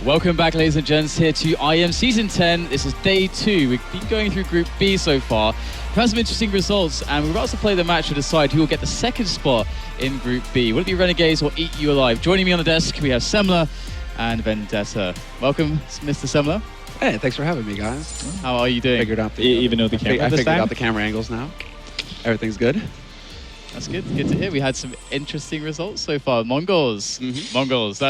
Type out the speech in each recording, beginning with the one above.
Welcome back, ladies and gents, here to IEM Season 10. This is day 2. We've been going through Group B so far. We've had some interesting results, and we're about to play the match to decide who will get the second spot in Group B. Will it be Renegades or Eat You Alive? Joining me on the desk, we have Semler and Vendetta. Welcome, Mr. Semler. Hey, thanks for having me, guys. How are you doing? Figured out the, even though the camera I figured out the camera angles now. Everything's good. That's good. Good to hear. We had some interesting results so far. Mongols. Mongols.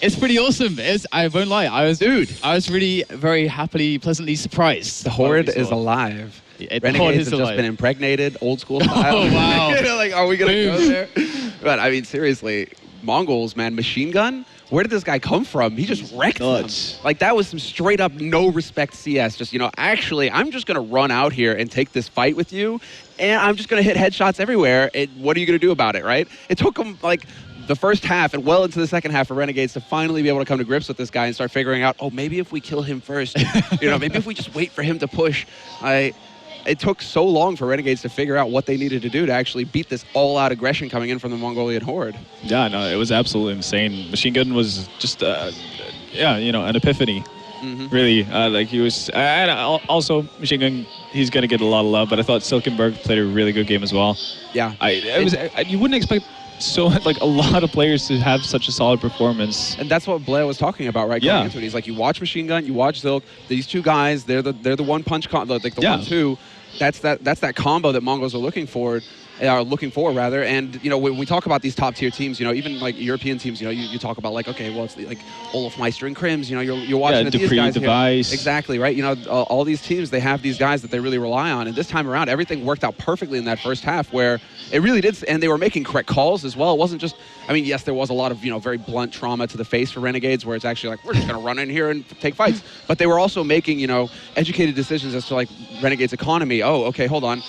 It's pretty awesome. I won't lie. I was really very happily, pleasantly surprised. The Horde is alive. Renegades have just been impregnated, old school style. Oh, wow. You know, like, are we going to go there? But, I mean, seriously, Mongols, man, machine gun? Where did this guy come from? He just wrecked them. Like, that was some straight up no respect CS. Just, you know, actually, I'm just going to run out here and take this fight with you, and I'm just going to hit headshots everywhere. What are you going to do about it, right? It took him, like, the first half and well into the second half for Renegades to finally be able to come to grips with this guy and start figuring out, oh, maybe if we kill him first, you know, maybe if we just wait for him to push. It took so long for Renegades to figure out what they needed to do to actually beat this all-out aggression coming in from the Mongolian Horde. Yeah, no, it was absolutely insane. Machine Gun was just, yeah, you know, an epiphany. Really, like he was, and also Machine Gun, he's gonna get a lot of love, but I thought Silkenberg played a really good game as well. Yeah. You wouldn't expect a lot of players to have such a solid performance. And that's what Blair was talking about, right? Yeah. Going into it. He's like, you watch Machine Gun, you watch Zilk. These two guys, they're the one punch combo, like the 1-2. That's that combo that Mongols are looking for rather. And you know, when we talk about these top tier teams, you know, even like European teams, you know, you talk about like, okay, well, it's like Olaf Meister and Krims, you know, you're watching these guys Device. Exactly, right? You know, all these teams, they have these guys that they really rely on. And this time around, everything worked out perfectly in that first half where it really did, and they were making correct calls as well. It wasn't just, I mean, yes, there was a lot of, you know, very blunt trauma to the face for Renegades where it's actually like, we're just going to run in here and take fights. But they were also making, you know, educated decisions as to like Renegade's economy. Oh, okay, hold on.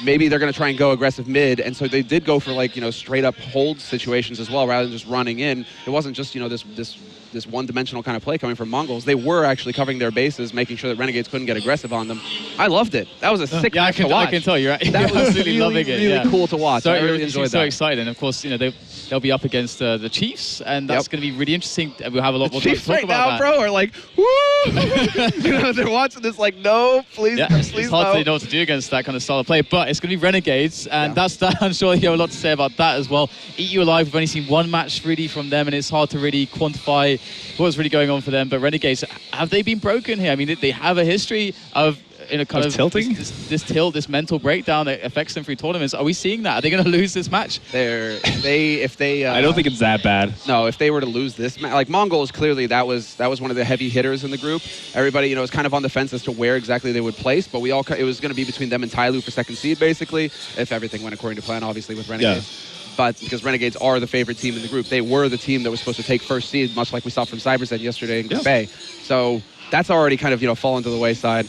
Maybe they're going to try and go aggressive mid. And so they did go for like, you know, straight up hold situations as well rather than just running in. It wasn't just, you know, this one-dimensional kind of play coming from Mongols. They were actually covering their bases, making sure that Renegades couldn't get aggressive on them. I loved it. That was a sick match to watch. I can tell you're that was absolutely loving it. Really cool to watch. So I really enjoyed that. So excited. And of course, you know, they'll be up against the Chiefs, and that's going to be really interesting. We'll have a lot more to talk about bro, are like, woo! You know, they're watching this like, no, please, please, it's hard to know what to do against that kind of style of play, but it's going to be Renegades, and that's that. I'm sure you have a lot to say about that as well. Eat You Alive, we've only seen one match really from them, and it's hard to really quantify what's really going on for them. But Renegades, have they been broken here? I mean, they have a history of kind of tilting, this mental breakdown that affects them through tournaments. Are we seeing that? Are they going to lose this match? If they I don't think it's that bad. No, if they were to lose this match, like Mongols, clearly that was one of the heavy hitters in the group. Everybody, you know, was kind of on the fence as to where exactly they would place, but it was going to be between them and Tyloo for second seed, basically, if everything went according to plan, obviously, with Renegades. Yeah. But because Renegades are the favorite team in the group, they were the team that was supposed to take first seed, much like we saw from CyberZen yesterday in Group A. So that's already kind of, you know, fallen to the wayside.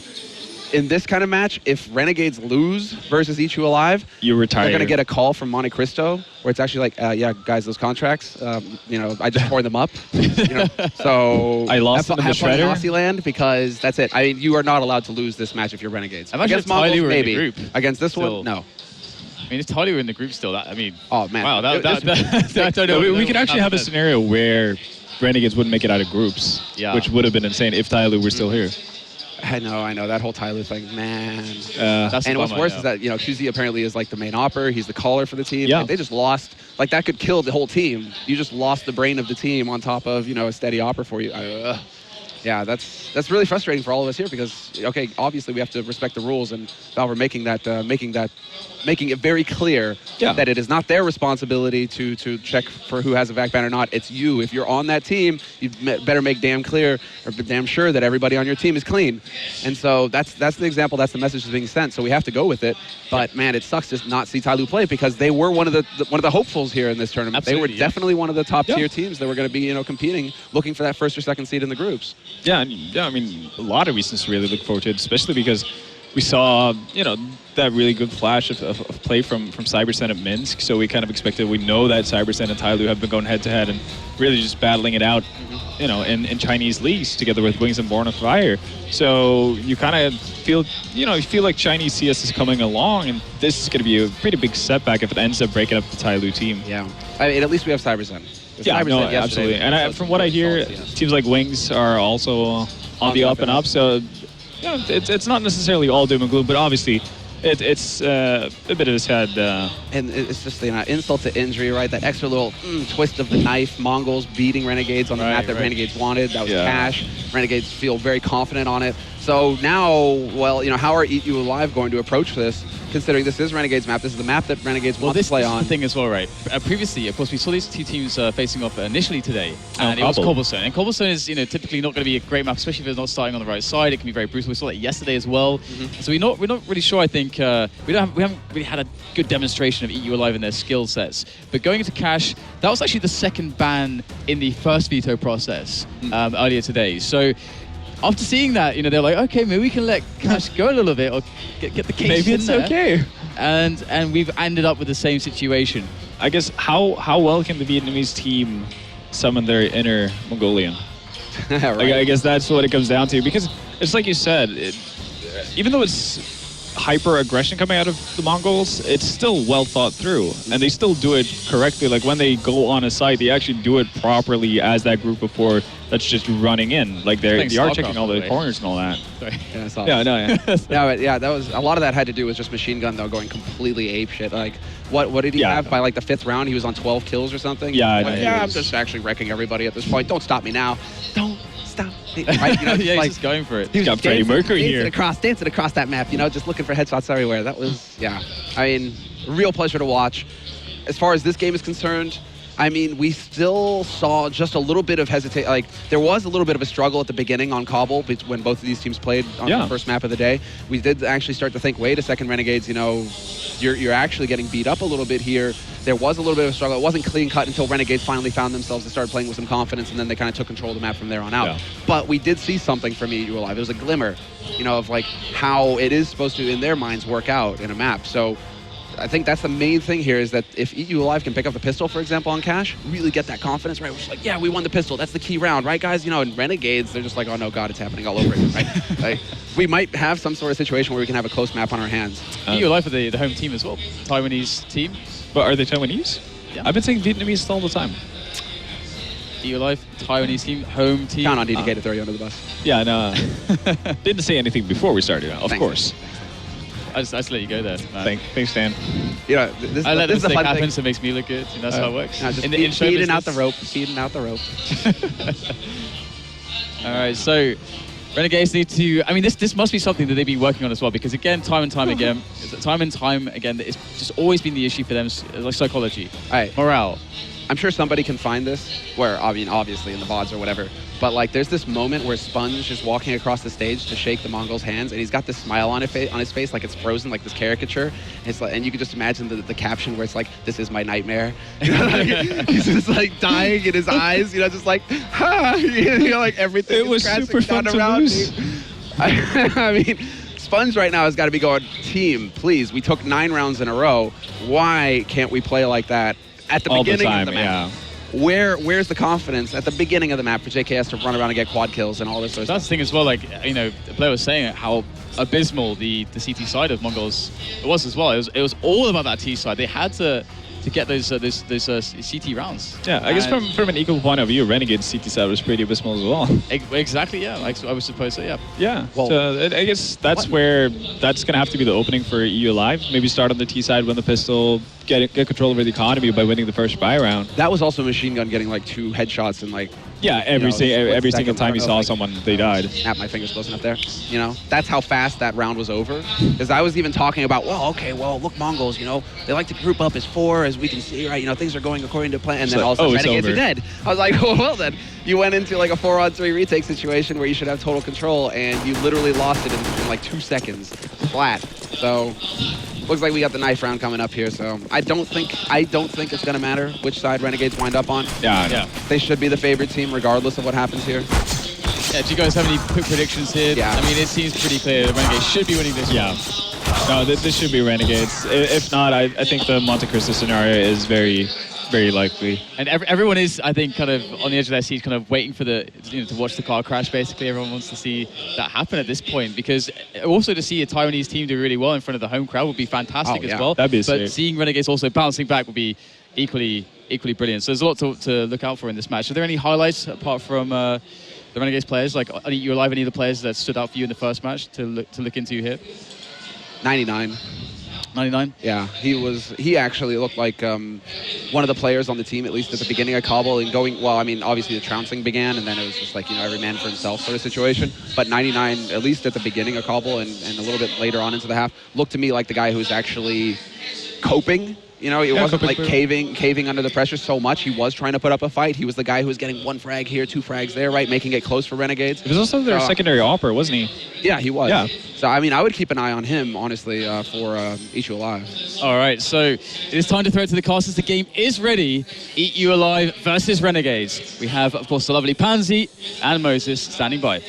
In this kind of match, if Renegades lose versus Eat You Alive, you retire. They're going to get a call from Monte Cristo where it's actually like, yeah, guys, those contracts, you know, I just tore them up. You know, so I lost them in the shredder. Aussie land because that's it. I mean, you are not alled to lose this match if you're Renegades. Against Mongols, maybe. In the group. Against this one, no. I mean, if Tyloo were in the group still, I mean, oh man, wow, I don't know. We could actually have a scenario where Renegades wouldn't make it out of groups, which would have been insane if Tyloo were still here. I know. That whole Tyloo thing, man. And what's worse is that, you know, QZ apparently is like the main opper. He's the caller for the team. Yeah. Like, they just lost. Like, that could kill the whole team. You just lost the brain of the team on top of, you know, a steady opper for you. Yeah, that's really frustrating for all of us here because, okay, obviously we have to respect the rules, and Valve are making it very clear that it is not their responsibility to check for who has a VAC ban or not. It's you. If you're on that team, you better make damn clear or damn sure that everybody on your team is clean. And so that's the example. That's the message that's being sent. So we have to go with it. But man, it sucks to not see Tyloo play because they were one of the hopefuls here in this tournament. Absolutely, they were definitely one of the top tier teams that were going to be, you know, competing, looking for that first or second seed in the groups. Yeah, I mean, a lot of reasons to really look forward to it, especially because we saw, you know, that really good flash of play from CyberZen at Minsk. So we kind of expected, we know that CyberZen and Tyloo have been going head-to-head and really just battling it out, you know, in Chinese leagues together with Wings and Born of Fire. So you kind of feel, you know, you feel like Chinese CS is coming along, and this is going to be a pretty big setback if it ends up breaking up the Tyloo team. Yeah. I mean, at least we have CyberZen. Yeah, Cyber no, said yesterday absolutely. that And results from what I hear, results, teams like Wings are also on the up and up. So, yeah, it's not necessarily all doom and gloom, but obviously, it's a bit of a sad. And it's just insult to injury, right? That extra little twist of the knife. Mongols beating Renegades on the map that Renegades wanted. That was cash. Renegades feel very confident on it. So now, well, how are Eat You Alive going to approach this? Considering this is Renegades map, this is the map that Renegades want to play on. This is the thing as well, right? Previously, of course, we saw these two teams facing off initially today, and it was Cobblestone. And Cobblestone is, typically not going to be a great map, especially if it's not starting on the right side. It can be very brutal. We saw that yesterday as well. So we're not really sure. I think we haven't really had a good demonstration of Eat You Alive in their skill sets. But going into Cash, that was actually the second ban in the first veto process earlier today. So after seeing that, they're like, okay, maybe we can let Cash go a little bit or get the case Maybe it's okay. And we've ended up with the same situation. I guess how well can the Vietnamese team summon their inner Mongolian? Right. I guess that's what it comes down to, because it's like you said, even though it's hyper aggression coming out of the Mongols, it's still well thought through, and they still do it correctly. Like when they go on a site, they actually do it properly as that group before that's just running in. Like they are checking all the corners and all that. Sorry. Yeah, that was a lot of that had to do with just Machine Gun though going completely ape shit. Like what did he have by like the 5th round? He was on 12 kills or something. Yeah, I'm just actually wrecking everybody at this point. Don't stop me now. Don't stop me. Right? He's just going for it. He's got Freddie Mercury here. Dancing across that map, just looking for headshots everywhere. That was, I mean, real pleasure to watch. As far as this game is concerned, I mean, we still saw just a little bit of hesitation. Like, there was a little bit of a struggle at the beginning on Cobble when both of these teams played on the first map of the day. We did actually start to think, wait a second, Renegades, you're actually getting beat up a little bit here. There was a little bit of a struggle. It wasn't clean cut until Renegades finally found themselves and started playing with some confidence, and then they kind of took control of the map from there on out. Yeah. But we did see something from Eat You Alive. It was a glimmer, of like how it is supposed to, in their minds, work out in a map. So I think that's the main thing here, is that if Eat You Alive can pick up the pistol, for example, on Cash, really get that confidence, right? We're just like, yeah, we won the pistol. That's the key round, right, guys? And Renegades, they're just like, oh, no, God, it's happening all over again, right? Like, we might have some sort of situation where we can have a close map on our hands. Eat You Alive for the home team as well, Taiwanese team. But are they Taiwanese? Yeah. I've been saying Vietnamese all the time. Eat You Alive, Taiwanese team, home team. Count on DDK to throw you under the bus. Yeah, no. Didn't say anything before we started, of course. I just let you go there, man. Thanks, Dan. I let the mistake happen, so it makes me look good. That's how it works. No, just feeding out the rope. Feeding out the rope. All right, so Renegades need to. I mean, this must be something that they've been working on as well, because again, time and time again, it's just always been the issue for them, like psychology, morale. I'm sure somebody can find this, where, I mean, obviously in the VODs or whatever, but like there's this moment where Sponge is walking across the stage to shake the Mongols' hands, and he's got this smile on his face like it's frozen, like this caricature. It's like, and you can just imagine the caption where it's like, "This is my nightmare." He's just like dying in his eyes, just like, ha, like everything. It was super fun to lose. I mean, Sponge right now has got to be going, team, please, we took 9 rounds in a row. Why can't we play like that at the beginning of the map? Where's the confidence at the beginning of the map for JKS to run around and get quad kills and all this sort of stuff? That's the thing as well, like, the player was saying how abysmal the CT side of Mongols was as well. It was all about that T side. They had to get those CT rounds. Yeah, I guess from an equal point of view, Renegades CT side was pretty abysmal as well. Exactly, yeah. I would suppose so, yeah. Yeah, well, so I guess that's where that's going to have to be the opening for EU Alive. Maybe start on the T side, win the pistol, get control over the economy by winning the first buy round. That was also Machine Gun getting like 2 headshots and like... Yeah, every single time he saw someone, they died. Snap my fingers close enough there. That's how fast that round was over. Because I was even talking about, look, Mongols, they like to group up as 4, as we can see, right? Things are going according to plan. And then all of a sudden, Renegades are dead. I was like, well then, you went into like a 4-on-3 retake situation where you should have total control, and you literally lost it in like 2 seconds, flat. So... looks like we got the knife round coming up here, so I don't think it's gonna matter which side Renegades wind up on. Yeah. They should be the favorite team regardless of what happens here. Yeah, do you guys have any quick predictions here? Yeah. I mean, it seems pretty clear that Renegades should be winning this one. Yeah. No, this should be Renegades. If not, I think the Monte Cristo scenario is very, very likely. And everyone is, I think, kind of on the edge of their seat, kind of waiting for to watch the car crash, basically. Everyone wants to see that happen at this point, because also to see a Taiwanese team do really well in front of the home crowd would be fantastic as well. That'd be sick. But seeing Renegades also bouncing back would be equally equally brilliant. So there's a lot to look out for in this match. Are there any highlights apart from the Renegades players? Like, are you alive any of the players that stood out for you in the first match to look into here? 99. 99? Yeah, he actually looked like one of the players on the team, at least at the beginning of Kabul, and going, well, I mean, obviously the trouncing began, and then it was just like, every man for himself sort of situation. But 99, at least at the beginning of Kabul and a little bit later on into the half, looked to me like the guy who was actually coping. It wasn't like caving under the pressure so much. He was trying to put up a fight. He was the guy who was getting 1 frag here, 2 frags there, right, making it close for Renegades. He was also their secondary opper, wasn't he? Yeah, he was. Yeah. So, I mean, I would keep an eye on him, honestly, for Eat You Alive. All right, so it is time to throw it to the casters. The game is ready. Eat You Alive versus Renegades. We have, of course, the lovely Pansy and Moses standing by.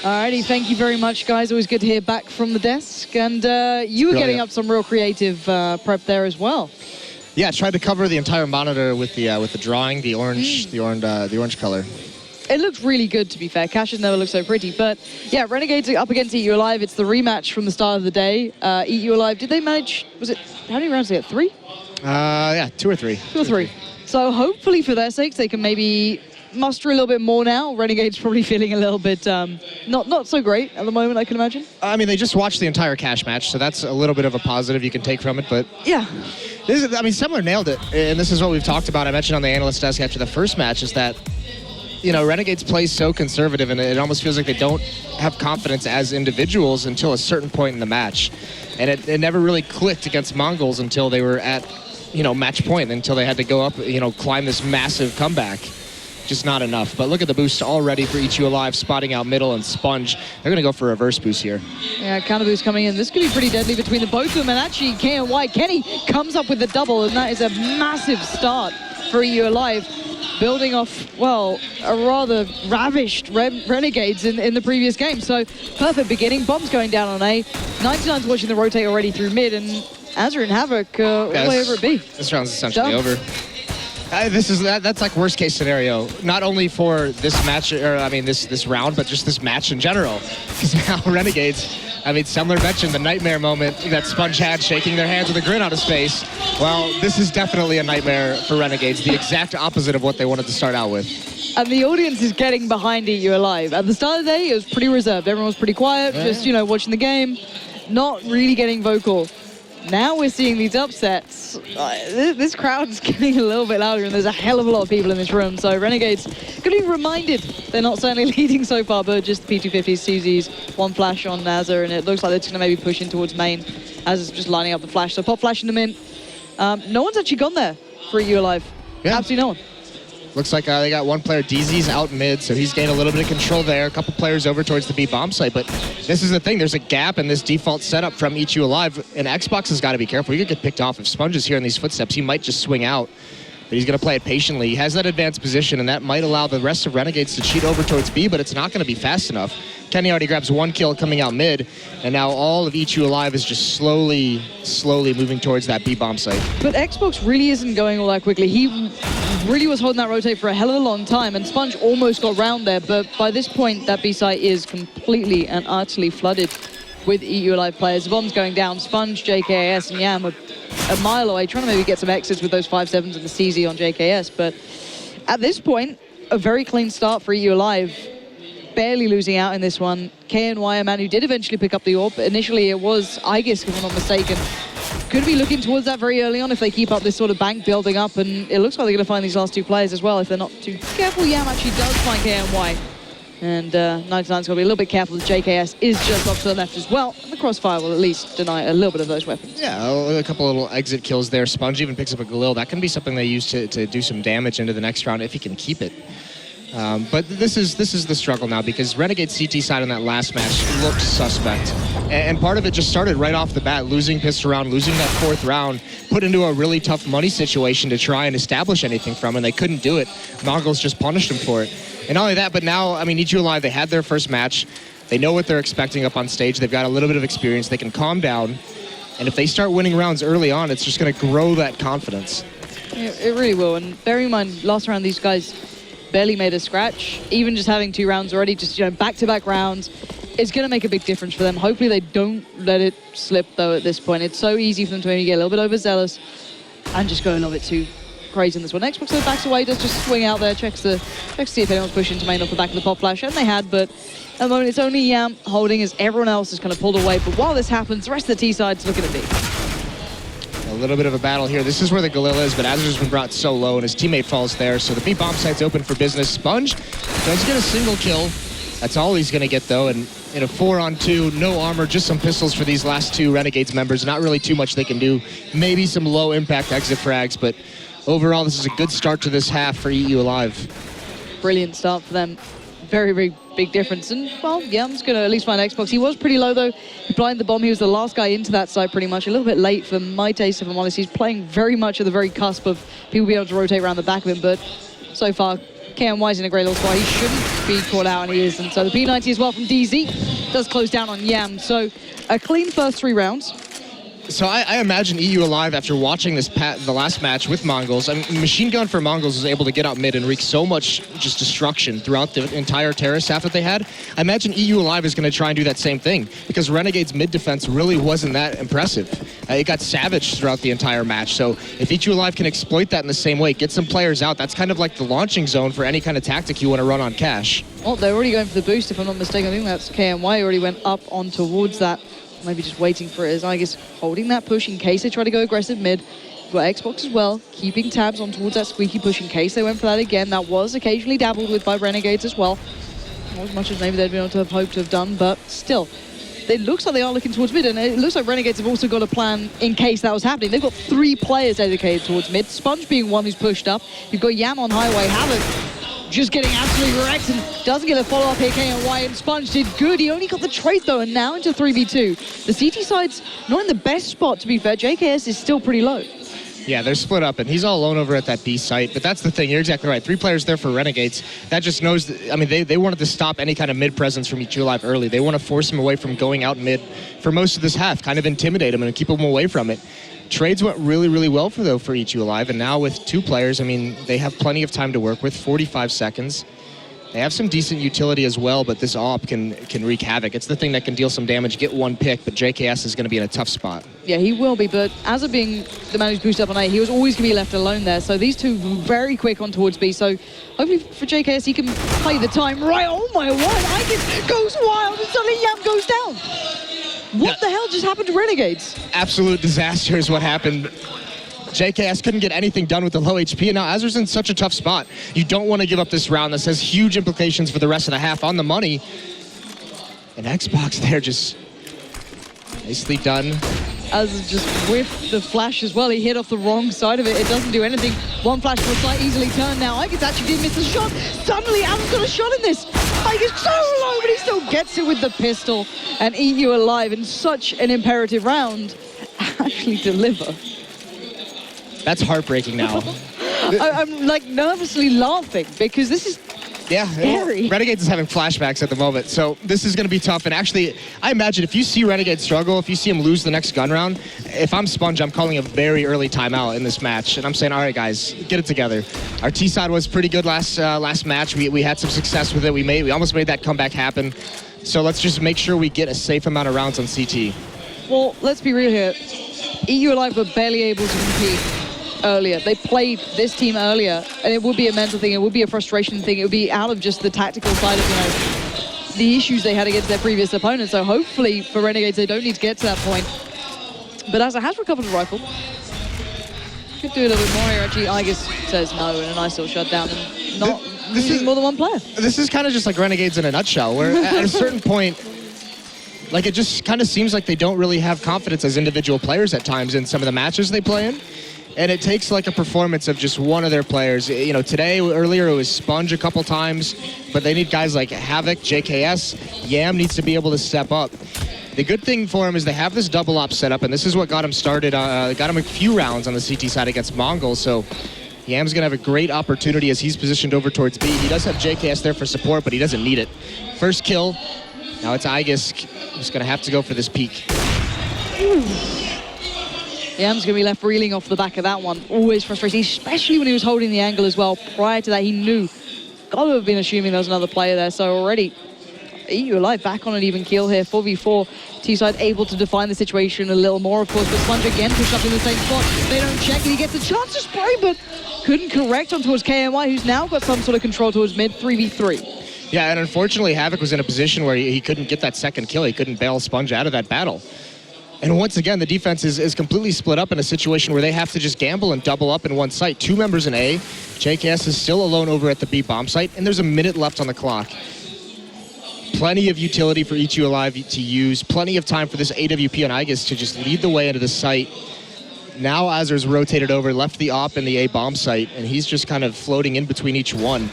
Alrighty, thank you very much, guys. Always good to hear back from the desk. And you were getting up some real creative prep there as well. Yeah, tried to cover the entire monitor with the drawing, the orange color. It looks really good, to be fair. Cash has never looked so pretty. But yeah, Renegades are up against Eat You Alive. It's the rematch from the start of the day. Eat You Alive, did they manage, how many rounds did they get? 3? Yeah, 2 or 3. 2 or 3. So hopefully for their sakes, they can maybe muster a little bit more now. Renegades probably feeling a little bit not so great at the moment, I can imagine. I mean, they just watched the entire Cash match, so that's a little bit of a positive you can take from it. But yeah. Semler nailed it, and this is what we've talked about. I mentioned on the analyst desk after the first match is that, Renegades play so conservative, and it almost feels like they don't have confidence as individuals until a certain point in the match. And it never really clicked against Mongols until they were at, match point, until they had to go up, climb this massive comeback. Just not enough. But look at the boost already for Eat You Alive, spotting out middle and Sponge. They're going to go for a reverse boost here. Yeah, counter boost coming in. This could be pretty deadly between the both of them. And actually, KNY, Kenny comes up with the double, and that is a massive start for Eat You Alive. Building off, well, a rather ravished Renegades in the previous game. So, perfect beginning. Bomb's going down on A. 99's watching the rotate already through mid, and Azure and Havoc all the way over at B. This round's essentially over. That's like worst case scenario, not only for this match, this round, but just this match in general. Because now Renegades, Semler mentioned the nightmare moment that Sponge had, shaking their hands with a grin on his face. Well, this is definitely a nightmare for Renegades, the exact opposite of what they wanted to start out with. And the audience is getting behind Eat You Alive. At the start of the day, it was pretty reserved. Everyone was pretty quiet, just, watching the game, not really getting vocal. Now we're seeing these upsets. This crowd is getting a little bit louder, and there's a hell of a lot of people in this room. So Renegades going to be reminded they're not certainly leading so far, but just the P250s, Susie's, 1 flash on Nazar, and it looks like they're just going to maybe push in towards main as it's just lining up the flash. So pop flashing them in. No one's actually gone there for Eat You Alive. Yeah. Absolutely no one. Looks like they got 1 player, DZ's out mid, so he's gained a little bit of control there. A couple players over towards the B bomb site, but this is the thing. There's a gap in this default setup from Eat You Alive, and Xbox has got to be careful. He could get picked off. If Sponge is here in these footsteps, he might just swing out, but he's going to play it patiently. He has that advanced position, and that might allow the rest of Renegades to cheat over towards B, but it's not going to be fast enough. Kenny already grabs 1 kill coming out mid, and now all of Eat You Alive is just slowly moving towards that B bomb site. But Xbox really isn't going all that quickly. He really was holding that rotate for a hell of a long time, and Sponge almost got round there, but by this point, that B site is completely and utterly flooded with Eat You Alive players. The bomb's going down. Sponge, JKS, and Yam are a mile away, trying to maybe get some exits with those 5-7s and the CZ on JKS, but at this point, a very clean start for Eat You Alive. Barely losing out in this one. KNY, a man who did eventually pick up the AWP. Initially, it was Aegis, if I'm not mistaken. Could be looking towards that very early on if they keep up this sort of bank building up, and it looks like they're going to find these last 2 players as well if they're not too careful. Yam actually does find KNY, and 99's got to be a little bit careful. The JKS is just off to the left as well, and the crossfire will at least deny a little bit of those weapons. Yeah, a couple little exit kills there. Sponge even picks up a Galil. That can be something they use to do some damage into the next round if he can keep it. But this is the struggle now, because Renegade CT side on that last match looked suspect. And part of it just started right off the bat, losing pistol round, losing that 4th round, put into a really tough money situation to try and establish anything from, and they couldn't do it. Mongols just punished them for it. And not only that, but now, Eat You Alive, they had their first match. They know what they're expecting up on stage. They've got a little bit of experience. They can calm down. And if they start winning rounds early on, it's just going to grow that confidence. It really will. And bearing in mind, last round, these guys barely made a scratch. Even just having 2 rounds already, just back-to-back rounds, it's going to make a big difference for them. Hopefully they don't let it slip, though, at this point. It's so easy for them to maybe get a little bit overzealous and just go a little bit too crazy in this one. Xbox though backs away, does just swing out there, checks to see if anyone's pushing to main off the back of the pop flash, and they had, but at the moment it's only Yam holding as everyone else is kind of pulled away. But while this happens, the rest of the T side's looking at B. A little bit of a battle here. This is where the Galil is, but Azur's been brought so low, and his teammate falls there, so the B bomb site's open for business. Sponge does get a single kill. That's all he's going to get, though, and in a 4-on-2, no armor, just some pistols for these last two Renegades members. Not really too much they can do. Maybe some low-impact exit frags, but overall, this is a good start to this half for EU Alive. Brilliant start for them. Very, very big difference. And, well, Yam's going to at least find Xbox. He was pretty low, though. He blinded the bomb. He was the last guy into that side pretty much. A little bit late for my taste, if I'm honest. He's playing very much at the very cusp of people being able to rotate around the back of him, but so far, KMY's in a great little spot. He shouldn't be caught out, and he is. And so the P90 as well from DZ does close down on Yam. So a clean first 3 rounds. So I imagine EU Alive, after watching the last match with Mongols, I mean, Machine Gun for Mongols was able to get out mid and wreak so much just destruction throughout the entire terrace half that they had. I imagine EU Alive is going to try and do that same thing, because Renegade's mid defense really wasn't that impressive. It got savaged throughout the entire match. So if EU Alive can exploit that in the same way, get some players out, that's kind of like the launching zone for any kind of tactic you want to run on Cash. Oh, they're already going for the boost, if I'm not mistaken. I think that's KMY already went up on towards that. Maybe just waiting for it as I guess holding that push in case they try to go aggressive mid. But Xbox as well, keeping tabs on towards that squeaky push in case they went for that again. That was occasionally dabbled with by Renegades as well. Not as much as maybe they'd been able to have hoped to have done, but still. It looks like they are looking towards mid, and it looks like Renegades have also got a plan in case that was happening. They've got 3 players dedicated towards mid. Sponge being one who's pushed up. You've got Yam on highway. Havoc just getting absolutely wrecked and doesn't get a follow-up here. KMY and Sponge did good. He only got the trade, though, and now into 3v2. The CT side's not in the best spot, to be fair. JKS is still pretty low. Yeah, they're split up, and he's all alone over at that B site. But that's the thing. You're exactly right. 3 players there for Renegades. That just knows that, I mean, they wanted to stop any kind of mid presence from EU Alive early. They want to force him away from going out mid for most of this half, kind of intimidate him and keep him away from it. Trades went really, really well for EU Alive, and now with 2 players, I mean, they have plenty of time to work with, 45 seconds. They have some decent utility as well, but this AWP can wreak havoc. It's the thing that can deal some damage, get 1 pick, but JKS is going to be in a tough spot. Yeah, he will be, but as of being the man who's boosted up on A, he was always going to be left alone there. So these 2 very quick on towards B. So hopefully for JKS, he can play the time right. Oh my word, Icus goes wild, and suddenly Yam goes down. What the hell just happened to Renegades? Absolute disaster is what happened. JKS couldn't get anything done with the low HP, and now Azur's in such a tough spot. You don't want to give up this round. This has huge implications for the rest of the half on the money. And Xbox there just nicely done. Azur just whiffed the flash as well. He hit off the wrong side of it. It doesn't do anything. 1 flash will slight easily turn now. Icus actually did miss a shot. Suddenly, Azur's got a shot in this. Icus so low, but he still gets it with the pistol. And EU Alive in such an imperative round actually deliver. That's heartbreaking now. I'm like nervously laughing because this is scary. Renegades is having flashbacks at the moment, so this is going to be tough. And actually, I imagine if you see Renegades struggle, if you see him lose the next gun round, if I'm Sponge, I'm calling a very early timeout in this match. And I'm saying, all right, guys, get it together. Our T side was pretty good last match. We had some success with it. We almost made that comeback happen. So let's just make sure we get a safe amount of rounds on CT. Well, let's be real here. EU Alive were barely able to compete earlier. They played this team earlier, and it would be a mental thing, it would be a frustration thing, it would be out of just the tactical side of, you know, the issues they had against their previous opponents. So hopefully for Renegades, they don't need to get to that point. But Azur has recovered the rifle. Could do a little bit more here. Actually, Icus says no, and a nice little shutdown, and not using more than 1 player. This is kind of just like Renegades in a nutshell, where at a certain point, like, it just kind of seems like they don't really have confidence as individual players at times in some of the matches they play in. And it takes like a performance of just one of their players. You know, earlier it was Sponge a couple times, but they need guys like Havoc, JKS. Yam needs to be able to step up. The good thing for him is they have this double op set up, and this is what got him started, got him a few rounds on the CT side against Mongols. So Yam's gonna have a great opportunity as he's positioned over towards B. He does have JKS there for support, but he doesn't need it. First kill. Now it's Icus who's gonna have to go for this peak. Yam's going to be left reeling off the back of that one. Always frustrating, especially when he was holding the angle as well. Prior to that, he knew. Got to have been assuming there was another player there. So already EU Alive back on an even keel here. 4v4. T-side able to define the situation a little more, of course, but Sponge again pushed up in the same spot. They don't check, and he gets a chance to spray, but couldn't correct on towards KMY, who's now got some sort of control towards mid. 3v3. Yeah, and unfortunately, Havoc was in a position where he couldn't get that second kill. He couldn't bail Sponge out of that battle. And once again, the defense is completely split up in a situation where they have to just gamble and double up in one site. 2 members in A. JKS is still alone over at the B bomb site, and there's a minute left on the clock. Plenty of utility for E2 Alive to use. Plenty of time for this AWP on Aegis to just lead the way into the site. Now Azur's rotated over, left the AWP in the A bomb site, and he's just kind of floating in between each one.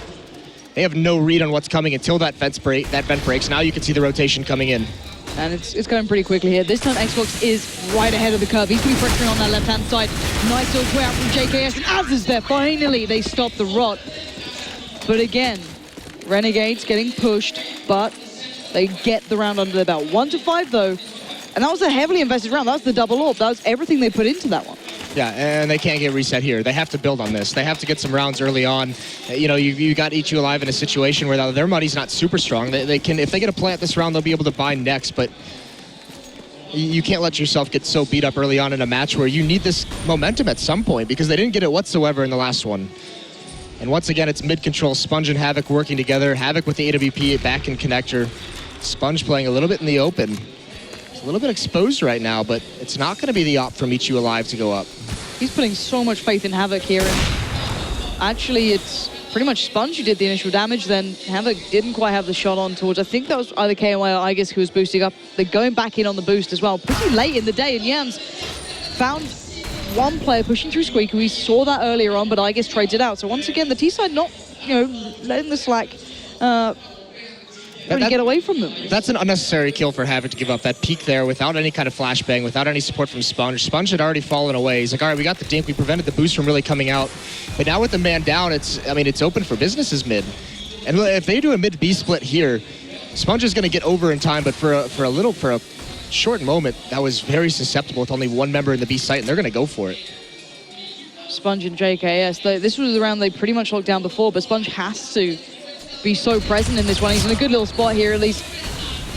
They have no read on what's coming until that vent breaks. Now you can see the rotation coming in. And it's going pretty quickly here. This time Xbox is right ahead of the curve. He's going to be pressuring on that left-hand side. Nice little play out from JKS, and Az is there. Finally, they stop the rot. But again, Renegades getting pushed, but they get the round under their belt. 1-5 though, and that was a heavily invested round. That was the double AWP. That was everything they put into that one. Yeah, and they can't get reset here. They have to build on this. They have to get some rounds early on. You know, you got E2 Alive in a situation where their money's not super strong. They can, if they get a plant this round, they'll be able to buy next, but you can't let yourself get so beat up early on in a match where you need this momentum at some point, because they didn't get it whatsoever in the last one. And once again, it's mid-control. Sponge and Havoc working together. Havoc with the AWP back in connector. Sponge playing a little bit in the open. A little bit exposed right now, but it's not going to be the op from E2 Alive to go up. He's putting so much faith in Havoc here, and actually it's pretty much Sponge who did the initial damage. Then Havoc didn't quite have the shot on towards, I think that was either KMY or Aegis who was boosting up. They're going back in on the boost as well. Pretty late in the day, and Yams found one player pushing through Squeak. We saw that earlier on, but Aegis trades it out. So once again, the T-side not, letting the slack really get away from them. That's an unnecessary kill for Havoc to give up. That peek there without any kind of flashbang, without any support from Sponge. Sponge had already fallen away. He's like, all right, we got the dink. We prevented the boost from really coming out. But now with the man down, it's open for businesses mid. And if they do a mid-B split here, Sponge is going to get over in time, but for a short moment, that was very susceptible with only one member in the B site, and they're going to go for it. Sponge and JKS, this was the round they pretty much locked down before, but Sponge has to be so present in this one. He's in a good little spot here, at least.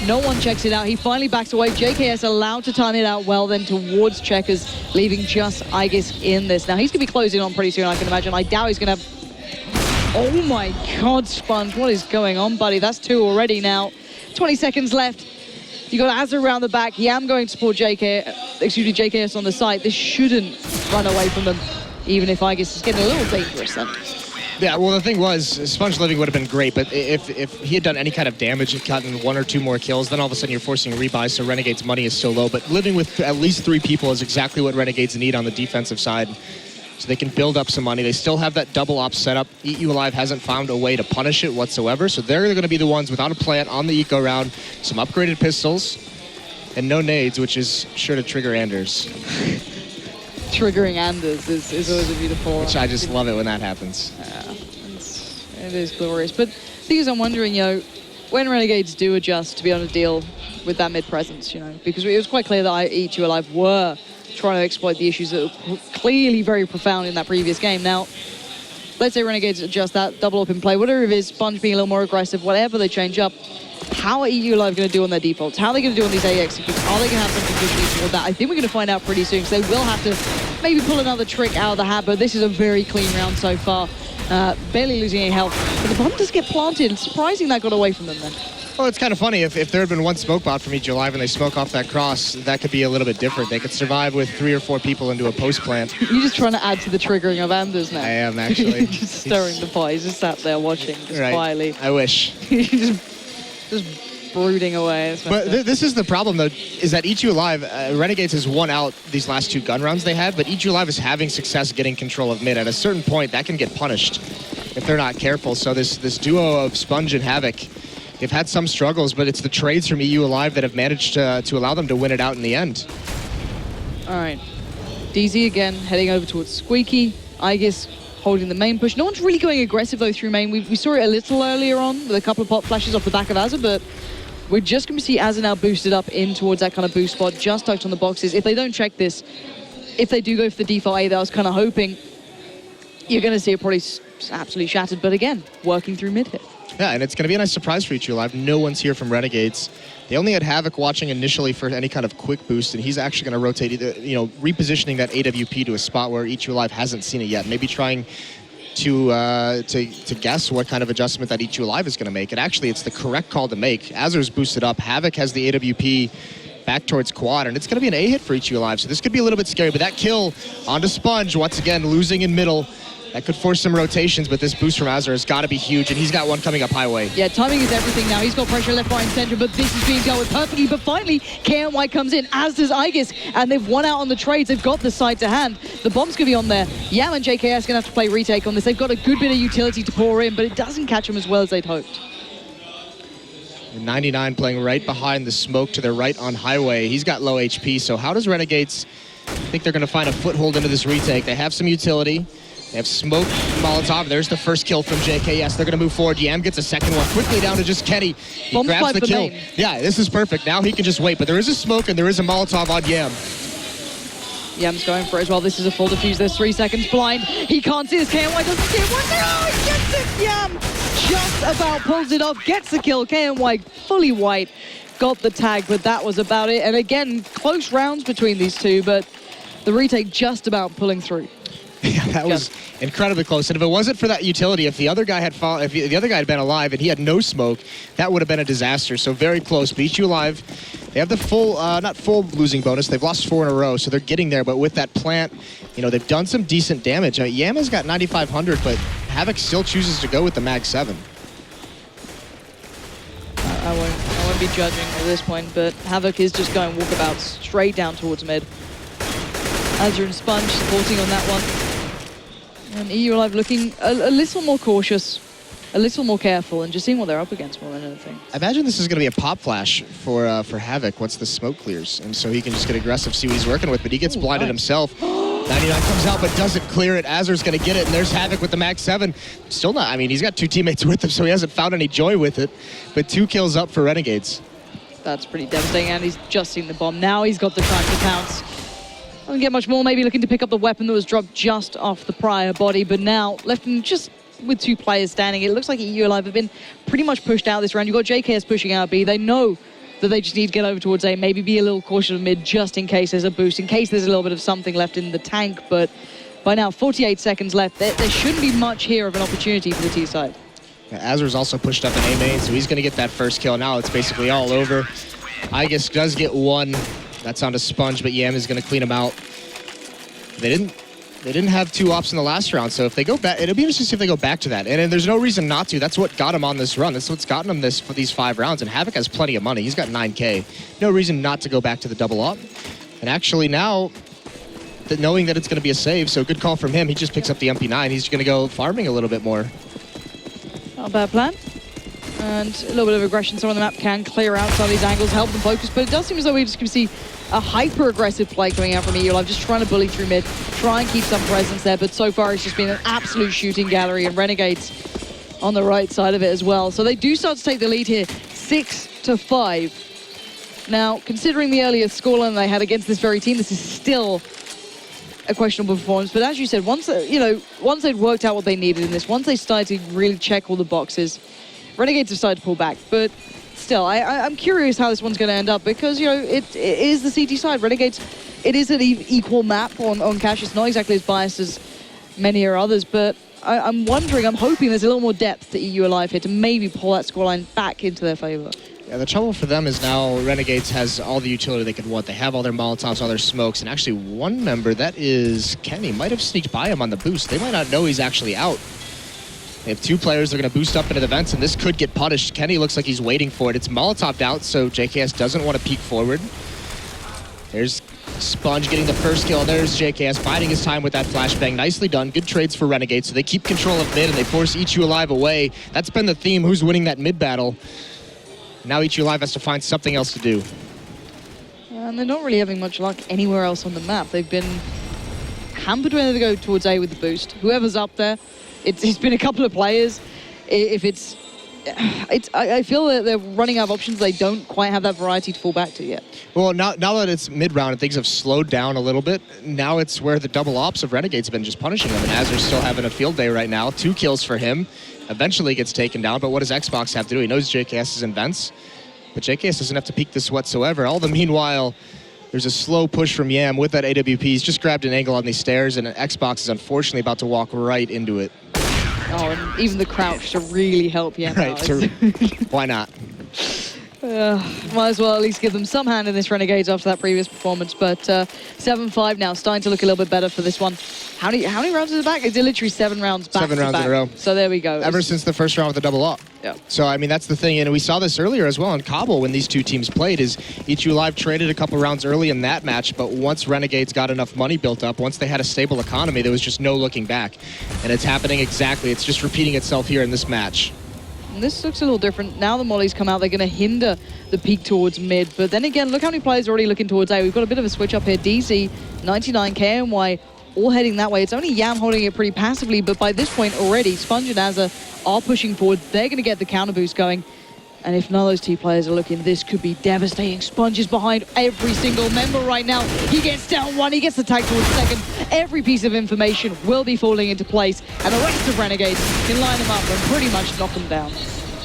No one checks it out. He finally backs away. JKS allowed to time it out well then towards Checkers, leaving just Aegis in this. Now he's going to be closing on pretty soon, I can imagine. I doubt he's going to have... Oh my God, Sponge, what is going on, buddy? That's 2 already now. 20 seconds left. You got Azur around the back. Yam going to support JKS on the side. This shouldn't run away from them, even if Aegis is getting a little dangerous then. Yeah, well, the thing was, Sponge living would have been great, but if he had done any kind of damage and gotten 1 or 2 more kills, then all of a sudden you're forcing rebuys, so Renegade's money is so low. But living with at least 3 people is exactly what Renegades need on the defensive side, so they can build up some money. They still have that double op setup. EU Alive hasn't found a way to punish it whatsoever, so they're going to be the ones without a plant on the eco round, some upgraded pistols, and no nades, which is sure to trigger Anders. Triggering Anders is always a beautiful... Which I just love it when that happens. It is glorious. But the thing is, I'm wondering, when Renegades do adjust to be able to deal with that mid-presence, because it was quite clear that E2 Alive were trying to exploit the issues that were clearly very profound in that previous game. Now, let's say Renegades adjust that, double up in play, whatever it is, Sponge being a little more aggressive, whatever they change up, how are EU Alive going to do on their defaults? How are they going to do on these A executes? Are they going to have something to toward that? I think we're going to find out pretty soon, because they will have to maybe pull another trick out of the hat, but this is a very clean round so far. Barely losing any health, but the bomb does get planted. It's surprising that got away from them then. Well, it's kind of funny. If there had been one smoke bot from each Alive and they smoke off that cross, that could be a little bit different. They could survive with 3 or 4 people into a post plant. You're just trying to add to the triggering of Anders now. I am, actually. Just stirring the pot. He's just sat there watching, just quietly. I wish. just brooding away. But this is the problem, though, is that E2 Alive, Renegades has won out these last 2 gun rounds they had, but E2 Alive is having success getting control of mid. At a certain point, that can get punished if they're not careful. So this duo of Sponge and Havoc, they've had some struggles, but it's the trades from EU Alive that have managed to allow them to win it out in the end. All right. DZ again heading over towards Squeaky. Aegis holding the main push. No one's really going aggressive, though, through main. We saw it a little earlier on with a couple of pop flashes off the back of Azur, but we're just going to see Azur now boosted up in towards that kind of boost spot, just tucked on the boxes. If they don't check this, if they do go for the default A that I was kind of hoping, you're going to see it probably absolutely shattered, but again, working through mid here. Yeah, and it's going to be a nice surprise for EQ Live. No one's here from Renegades. They only had Havoc watching initially for any kind of quick boost, and he's actually going to rotate, either, repositioning that AWP to a spot where EQ Live hasn't seen it yet. Maybe trying to guess what kind of adjustment that EQ Live is going to make. And actually, it's the correct call to make. Azur's boosted up. Havoc has the AWP back towards quad, and it's going to be an A hit for EQ Live. So this could be a little bit scary, but that kill onto Sponge, once again, losing in middle. That could force some rotations, but this boost from Azur has got to be huge, and he's got one coming up highway. Yeah, timing is everything now. He's got pressure left, right, and center, but this is being dealt with perfectly. But finally, KNY comes in, as does Aegis, and they've won out on the trades. They've got the side to hand. The bomb's going to be on there. Yam and JKS going to have to play retake on this. They've got a good bit of utility to pour in, but it doesn't catch them as well as they'd hoped. 99 playing right behind the smoke to their right on highway. He's got low HP, so how does Renegades think they're going to find a foothold into this retake? They have some utility. They have smoke, Molotov. There's the first kill from JKS. They're going to move forward. Yam gets a second one. Quickly down to just Kenny. He Bomb grabs the kill. main. Yeah, this is perfect. Now he can just wait. But there is a smoke and there is a Molotov on Yam. Yam's going for it as well. This is a full defuse. There's 3 seconds blind. He can't see this. KNY doesn't see it. No, he gets it. Yam just about pulls it off. Gets the kill. KNY fully white. Got the tag, but that was about it. And again, close rounds between these two, but the retake just about pulling through. Yeah, that was incredibly close. And if it wasn't for that utility, if the other guy had the other guy had been alive and he had no smoke, that would have been a disaster. So very close. Beat you alive. They have the full, not full losing bonus. They've lost 4 in a row, so they're getting there. But with that plant, they've done some decent damage. Yama's got 9,500, but Havoc still chooses to go with the Mag 7. I won't be judging at this point, but Havoc is just going walkabouts straight down towards mid. Azur and Sponge supporting on that one. And EU Live looking a little more cautious, a little more careful, and just seeing what they're up against more than anything. I imagine this is going to be a pop flash for Havoc once the smoke clears, and so he can just get aggressive, see what he's working with, but he gets blinded himself. 99 comes out but doesn't clear it. Azur's going to get it, and there's Havoc with the Mag 7. Still not, he's got 2 teammates with him, so he hasn't found any joy with it, but 2 kills up for Renegades. That's pretty devastating, and he's just seen the bomb. Now he's got the time to pounce. Doesn't get much more, maybe looking to pick up the weapon that was dropped just off the prior body, but now left him just with 2 players standing. It looks like EU Alive have been pretty much pushed out this round. You've got JKS pushing out B. They know that they just need to get over towards A, maybe be a little cautious of mid just in case there's a boost, in case there's a little bit of something left in the tank, but by now 48 seconds left. There shouldn't be much here of an opportunity for the T side. Yeah, Azur's also pushed up an A main, so he's going to get that first kill. Now it's basically all over. Aegis does get 1. That's onto Sponge, but Yam is going to clean him out. They didn't have 2 ops in the last round, so if they go back, it'll be interesting to see if they go back to that. And there's no reason not to. That's what got him on this run. That's what's gotten him for these 5 rounds. And Havoc has plenty of money. He's got 9K. No reason not to go back to the double op. And actually now, knowing that it's going to be a save, so good call from him. He just picks up the MP9. He's going to go farming a little bit more. Not a bad plan. And a little bit of aggression. Some of the map can clear out some of these angles, help them focus, but it does seem as though we're just going to see a hyper-aggressive play coming out from EU Live, just trying to bully through mid, try and keep some presence there, but so far it's just been an absolute shooting gallery, and Renegades on the right side of it as well. So they do start to take the lead here, 6-5. Now, considering the earlier scoreline they had against this very team, this is still a questionable performance, but as you said, once they'd worked out what they needed in this, once they started to really check all the boxes, Renegades have started to pull back, but still, I'm curious how this one's going to end up, because, it is the CT side. Renegades, it is an equal map on Cash. It's not exactly as biased as many or others, but I'm wondering, I'm hoping there's a little more depth to EU Alive here to maybe pull that scoreline back into their favor. Yeah, the trouble for them is now Renegades has all the utility they could want. They have all their Molotovs, all their smokes, and actually one member, that is Kenny, might have sneaked by him on the boost. They might not know he's actually out. They have 2 players. They're going to boost up into the vents, and this could get punished. Kenny looks like he's waiting for it. It's Molotov'd out, so JKS doesn't want to peek forward. There's Sponge getting the first kill. There's JKS biding his time with that flashbang. Nicely done. Good trades for Renegades. So they keep control of mid, and they force EQ Alive away. That's been the theme. Who's winning that mid battle? Now EQ Alive has to find something else to do. And they're not really having much luck anywhere else on the map. They've been hampered when they go towards A with the boost. Whoever's up there, it's been a couple of players. If it's I feel that they're running out of options. They don't quite have that variety to fall back to yet. Well, now that it's mid-round and things have slowed down a little bit, now it's where the double ops of Renegades have been just punishing them. And Azur's still having a field day right now. 2 kills for him. Eventually gets taken down, but what does Xbox have to do? He knows JKS is in vents, but JKS doesn't have to peek this whatsoever. All the meanwhile, there's a slow push from Yam with that AWP. He's just grabbed an angle on these stairs, and Xbox is unfortunately about to walk right into it. Oh, and even the crouch to really help Yam out. Why not? Might as well at least give them some hand in this Renegades after that previous performance. But 7-5 now, starting to look a little bit better for this one. How many rounds is it back? It's literally 7 rounds back. 7 rounds back. in a row. So there we go. Ever since the first round with the double up. Yeah. So, I mean, that's the thing. And we saw this earlier as well in Kabul when these two teams played, is ETU Live traded a couple rounds early in that match, but once Renegades got enough money built up, once they had a stable economy, there was just no looking back. And it's happening exactly. It's just repeating itself here in this match. And this looks a little different. Now the mollies come out, they're going to hinder the peak towards mid. But then again, look how many players are already looking towards A. We've got a bit of a switch up here. DZ, 99, KNY, all heading that way. It's only Yam holding it pretty passively, but by this point already, Sponge and Azza are pushing forward. They're going to get the counter boost going. And if none of those 2 players are looking, this could be devastating. Sponge is behind every single member right now. He gets down 1, he gets the tag towards 2nd. Every piece of information will be falling into place, and the rest of Renegades can line them up and pretty much knock them down.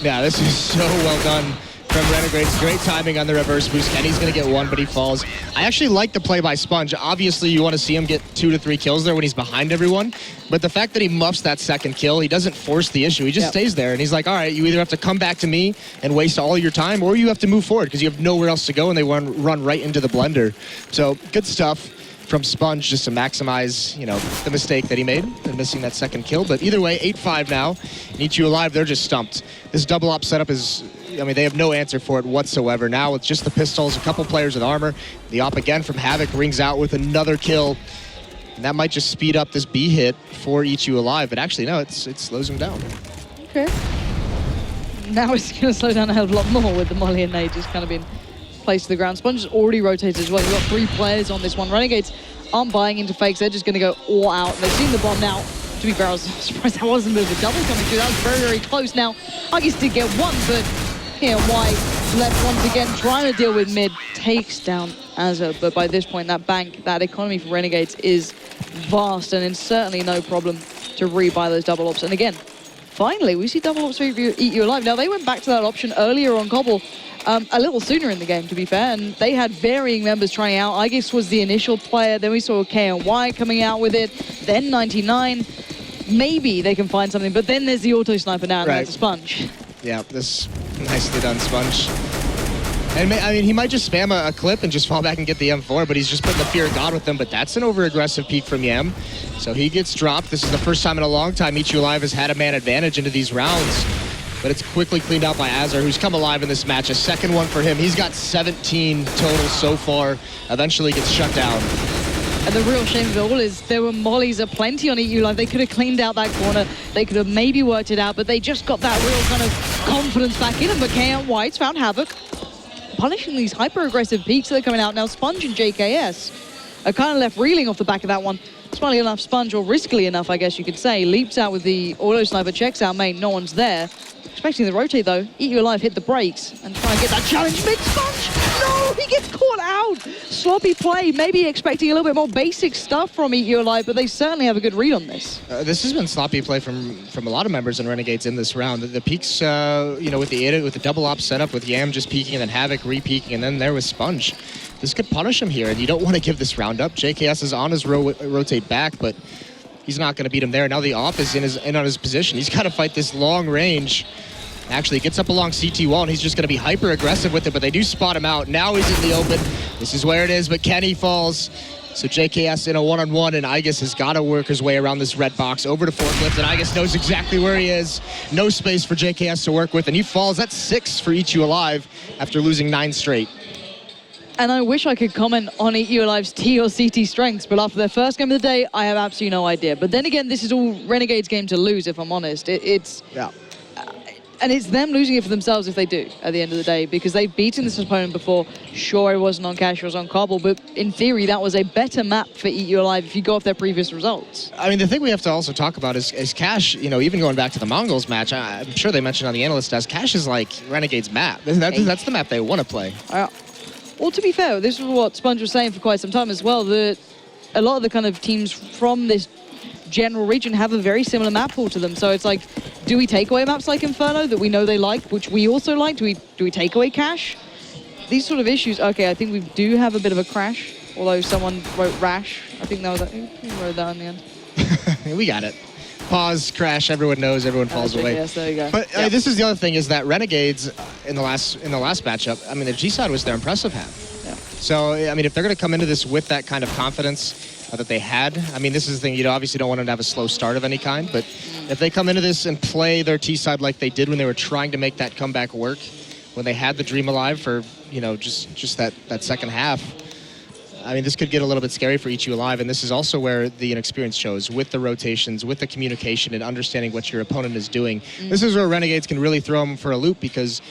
Yeah, this is so well done from Renegades. Great timing on the reverse boost. Kenny's going to get 1, but he falls. I actually like the play by Sponge. Obviously, you want to see him get 2 to 3 kills there when he's behind everyone. But the fact that he muffs that 2nd kill, he doesn't force the issue. He just stays there, and he's like, all right, you either have to come back to me and waste all your time, or you have to move forward because you have nowhere else to go, and they run right into the blender. So good stuff from Sponge just to maximize, you know, the mistake that he made and missing that 2nd kill. But either way, 8-5 now. ETU Alive, they're just stumped. This double op setup is, I mean, they have no answer for it whatsoever. Now it's just the pistols, a couple players with armor. The op again from Havoc rings out with another kill. And that might just speed up this B hit for ETU Alive. But actually, no, it slows him down. Okay. Now it's going to slow down a hell of a lot more with the molly and nade just kind of being placed to the ground. Sponge has already rotated as well. You've got 3 players on this one. Renegades aren't buying into fakes. They're just going to go all out. They've seen the bomb now. To be fair, I was surprised that wasn't a bit of a double coming through. That was very, very close. Now, Huggies did get 1, but here, White left once again, trying to deal with mid, takes down Azza. But by this point, that bank, that economy for Renegades is vast, and it's certainly no problem to rebuy those double ops. And again, finally, we see double ops for ETU Alive. Now, they went back to that option earlier on Cobble, a little sooner in the game, to be fair, and they had varying members trying out. Igis was the initial player, then we saw KNY coming out with it, then 99. Maybe they can find something, but then there's the auto sniper now, and that's a Sponge. Yeah, this nicely done, Sponge. And I mean, he might just spam a clip and just fall back and get the M4, but he's just putting the fear of God with them. But that's an over-aggressive peek from Yam. So he gets dropped. This is the first time in a long time ETU Alive has had a man advantage into these rounds. But it's quickly cleaned out by Azar, who's come alive in this match. A 2nd one for him. He's got 17 total so far. Eventually gets shut down. And the real shame of it all is there were mollies aplenty on ETU Live. They could have cleaned out that corner. They could have maybe worked it out, but they just got that real kind of confidence back in them. But KN White's found Havoc, punishing these hyper-aggressive peaks that are coming out. Now Sponge and JKS are kind of left reeling off the back of that one. Funnily enough, Sponge, or riskily enough, I guess you could say, leaps out with the auto sniper, checks out main, no one's there. Expecting the rotate though, ETU Alive hit the brakes and try and get that challenge mid. Sponge, no, he gets caught out. Sloppy play, maybe expecting a little bit more basic stuff from ETU Alive, but they certainly have a good read on this. This has been sloppy play from a lot of members in Renegades in this round. The peaks, you know, with the double op setup, with Yam just peeking and then Havoc re-peeking, and then there was Sponge. This could punish him here, and you don't want to give this round up. JKS is on his rotate back, but he's not going to beat him there. Now the op is in on his position. He's got to fight this long range. Actually, gets up along CT wall, and he's just going to be hyper-aggressive with it, but they do spot him out. Now he's in the open. This is where it is, but Kenny falls. So JKS in a one-on-one, and Igis has got to work his way around this red box over to Forklift, and Igis knows exactly where he is. No space for JKS to work with, and he falls. That's 6 for ETU Alive after losing 9 straight. And I wish I could comment on ETU Alive's T or CT strengths, but after their first game of the day, I have absolutely no idea. But then again, this is all Renegades game to lose, if I'm honest. And it's them losing it for themselves if they do, at the end of the day, because they've beaten this opponent before. Sure, it wasn't on Cash, it was on Cobble, but in theory, that was a better map for Eat You Alive if you go off their previous results. I mean, the thing we have to also talk about is Cash, you know, even going back to the Mongols match, I'm sure they mentioned on the analyst desk, Cash is like Renegade's map. That's the map they want to play. Well, to be fair, this is what Sponge was saying for quite some time as well, that a lot of the kind of teams from this general region have a very similar map pool to them. So it's like, do we take away maps like Inferno that we know they like, which we also like? Do we take away Cash? These sort of issues. Okay, I think we do have a bit of a crash, although someone wrote Rash. I think that was who wrote that in the end? We got it. Pause, crash, everyone knows, everyone falls away. Yes, there you go. But this is the other thing, is that Renegades in the last matchup, I mean, the G side was their impressive half. Yeah. So, I mean, if they're going to come into this with that kind of confidence that they had, I mean, this is the thing, you obviously don't want them to have a slow start of any kind, but if they come into this and play their T side like they did when they were trying to make that comeback work, when they had the Dream alive for, you know, just that second half, I mean, this could get a little bit scary for Eat You Alive, and this is also where the inexperience shows, with the rotations, with the communication, and understanding what your opponent is doing. This is where Renegades can really throw them for a loop, because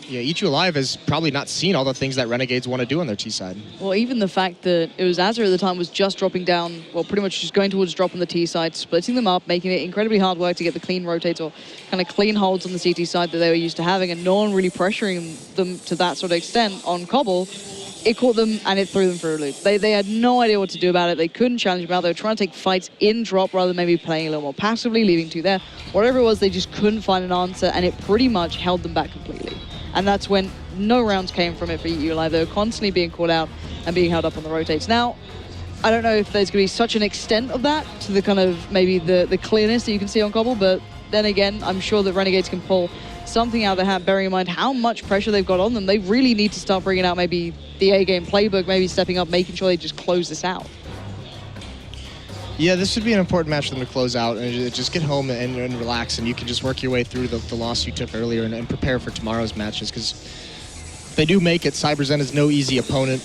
Eat You Alive has probably not seen all the things that Renegades want to do on their T side. Well, even the fact that it was Azure at the time was just dropping down, well, pretty much just going towards drop on the T side, splitting them up, making it incredibly hard work to get the clean rotates or kind of clean holds on the CT side that they were used to having, and no one really pressuring them to that sort of extent on Cobble. It caught them and it threw them for a loop. They had no idea what to do about it. They couldn't challenge them out. They were trying to take fights in drop rather than maybe playing a little more passively, leaving two there. Whatever it was, they just couldn't find an answer, and it pretty much held them back completely. And that's when no rounds came from it for Eat You Alive. They were constantly being caught out and being held up on the rotates. Now, I don't know if there's going to be such an extent of that to the kind of maybe the clearness that you can see on Cobble, but then again, I'm sure that Renegades can pull something out of the hat, bearing in mind how much pressure they've got on them. They really need to start bringing out maybe the A-game playbook, maybe stepping up, making sure they just close this out. Yeah, this would be an important match for them to close out and just get home and relax, and you can just work your way through the loss you took earlier and prepare for tomorrow's matches, because they do make it. CyberZen is no easy opponent.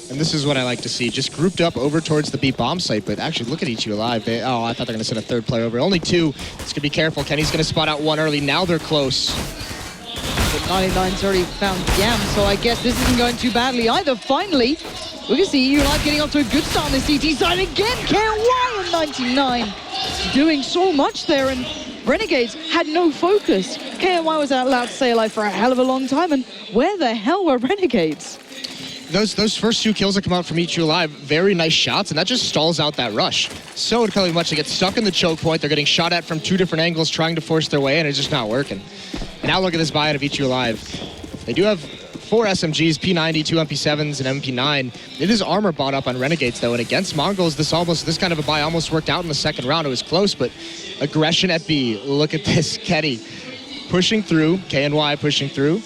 And this is what I like to see. Just grouped up over towards the B bomb site, but actually look at Eat You Alive. I thought they're going to send a third player over. Only two. It's going to be careful. Kenny's going to spot out one early. Now they're close. But 99's already found Yam, so I guess this isn't going too badly either. Finally, we can see Eat You Alive getting off to a good start on the CT side again. KY on 99 doing so much there, and Renegades had no focus. KY was allowed to stay alive for a hell of a long time, and where the hell were Renegades? Those first two kills that come out from Eat You Alive, very nice shots, and that just stalls out that rush so incredibly much. They get stuck in the choke point. They're getting shot at from two different angles, trying to force their way in, and it's just not working. And now look at this buy-out of Eat You Alive. They do have 4 SMGs, P90, 2 MP7s, and MP9. It is armor bought up on Renegades, though, and against Mongols, this kind of a buy almost worked out in the second round. It was close, but aggression at B. Look at this, Ketty pushing through, KNY pushing through.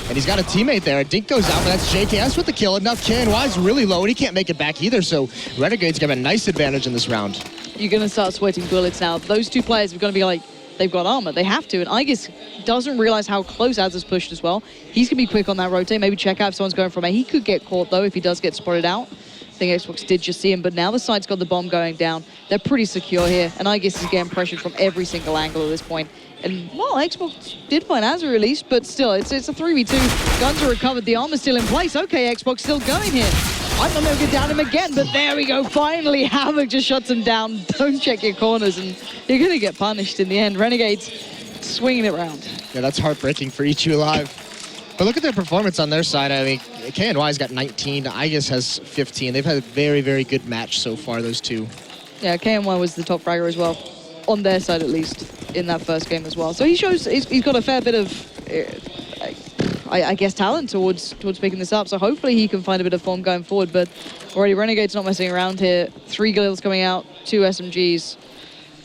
And he's got a teammate there. Dink goes out, but that's JKS with the kill. And now KNY's really low, and he can't make it back either. So Renegades have a nice advantage in this round. You're going to start sweating bullets now. Those two players are going to be like, they've got armor. They have to. And Aegis doesn't realize how close Az is pushed as well. He's going to be quick on that rotate. Maybe check out if someone's going from A. He could get caught, though, if he does get spotted out. I think Xbox did just see him, but now the side's got the bomb going down. They're pretty secure here, and Aegis is getting pressured from every single angle at this point. And, well, Xbox did find Azure released, but still, it's a 3v2. Guns are recovered. The armor's still in place. Okay, Xbox still going here. I'm not going to get down him again, but there we go. Finally, Havoc just shuts him down. Don't check your corners, and you're going to get punished in the end. Renegades swinging it around. Yeah, that's heartbreaking for Eat You Alive. But look at their performance on their side. I mean, KNY's got 19. Aegis has 15. They've had a very, very good match so far, those two. Yeah, KNY was the top fragger as well. On their side, at least, in that first game as well. So he shows he's got a fair bit of, I guess, talent towards picking this up. So hopefully he can find a bit of form going forward. But already Renegade's not messing around here. 3 Galils coming out, 2 SMGs.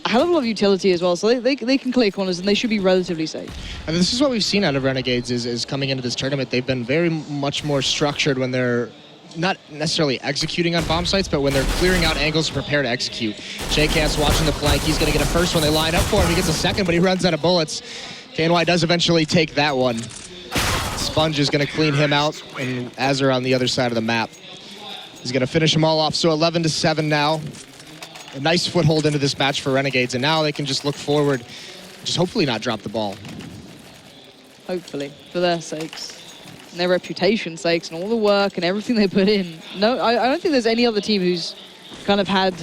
A hell of a lot of utility as well. So they can clear corners and they should be relatively safe. And this is what we've seen out of Renegades is coming into this tournament. They've been very much more structured when they're not necessarily executing on bomb sites, but when they're clearing out angles to prepare to execute. JKS watching the flank. He's going to get a first when they line up for him. He gets a second, but he runs out of bullets. KNY does eventually take that one. Sponge is going to clean him out, and Azure on the other side of the map. He's going to finish them all off. So 11-7 now. A nice foothold into this match for Renegades, and now they can just look forward just hopefully not drop the ball. Hopefully, for their sakes. And their reputation's sakes and all the work and everything they put in. No, I don't think there's any other team who's kind of had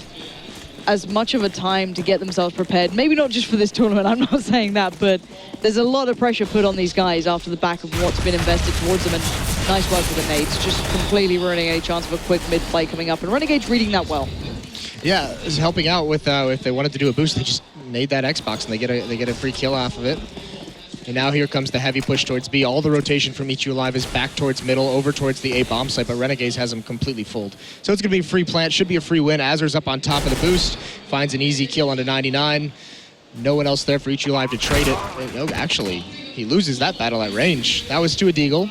as much of a time to get themselves prepared. Maybe not just for this tournament, I'm not saying that, but there's a lot of pressure put on these guys after the back of what's been invested towards them, and nice work with the nades, just completely ruining any chance of a quick mid-play coming up, and Renegades reading that well. Yeah, it's helping out with if they wanted to do a boost, they just nade that Xbox and they get a free kill off of it. And now here comes the heavy push towards B. All the rotation from Ichu Alive is back towards middle, over towards the A bomb site, but Renegades has them completely fooled. So it's going to be a free plant, should be a free win. Azur's up on top of the boost, finds an easy kill onto 99. No one else there for Ichu Alive to trade it. Oh, actually, he loses that battle at range. That was to a deagle,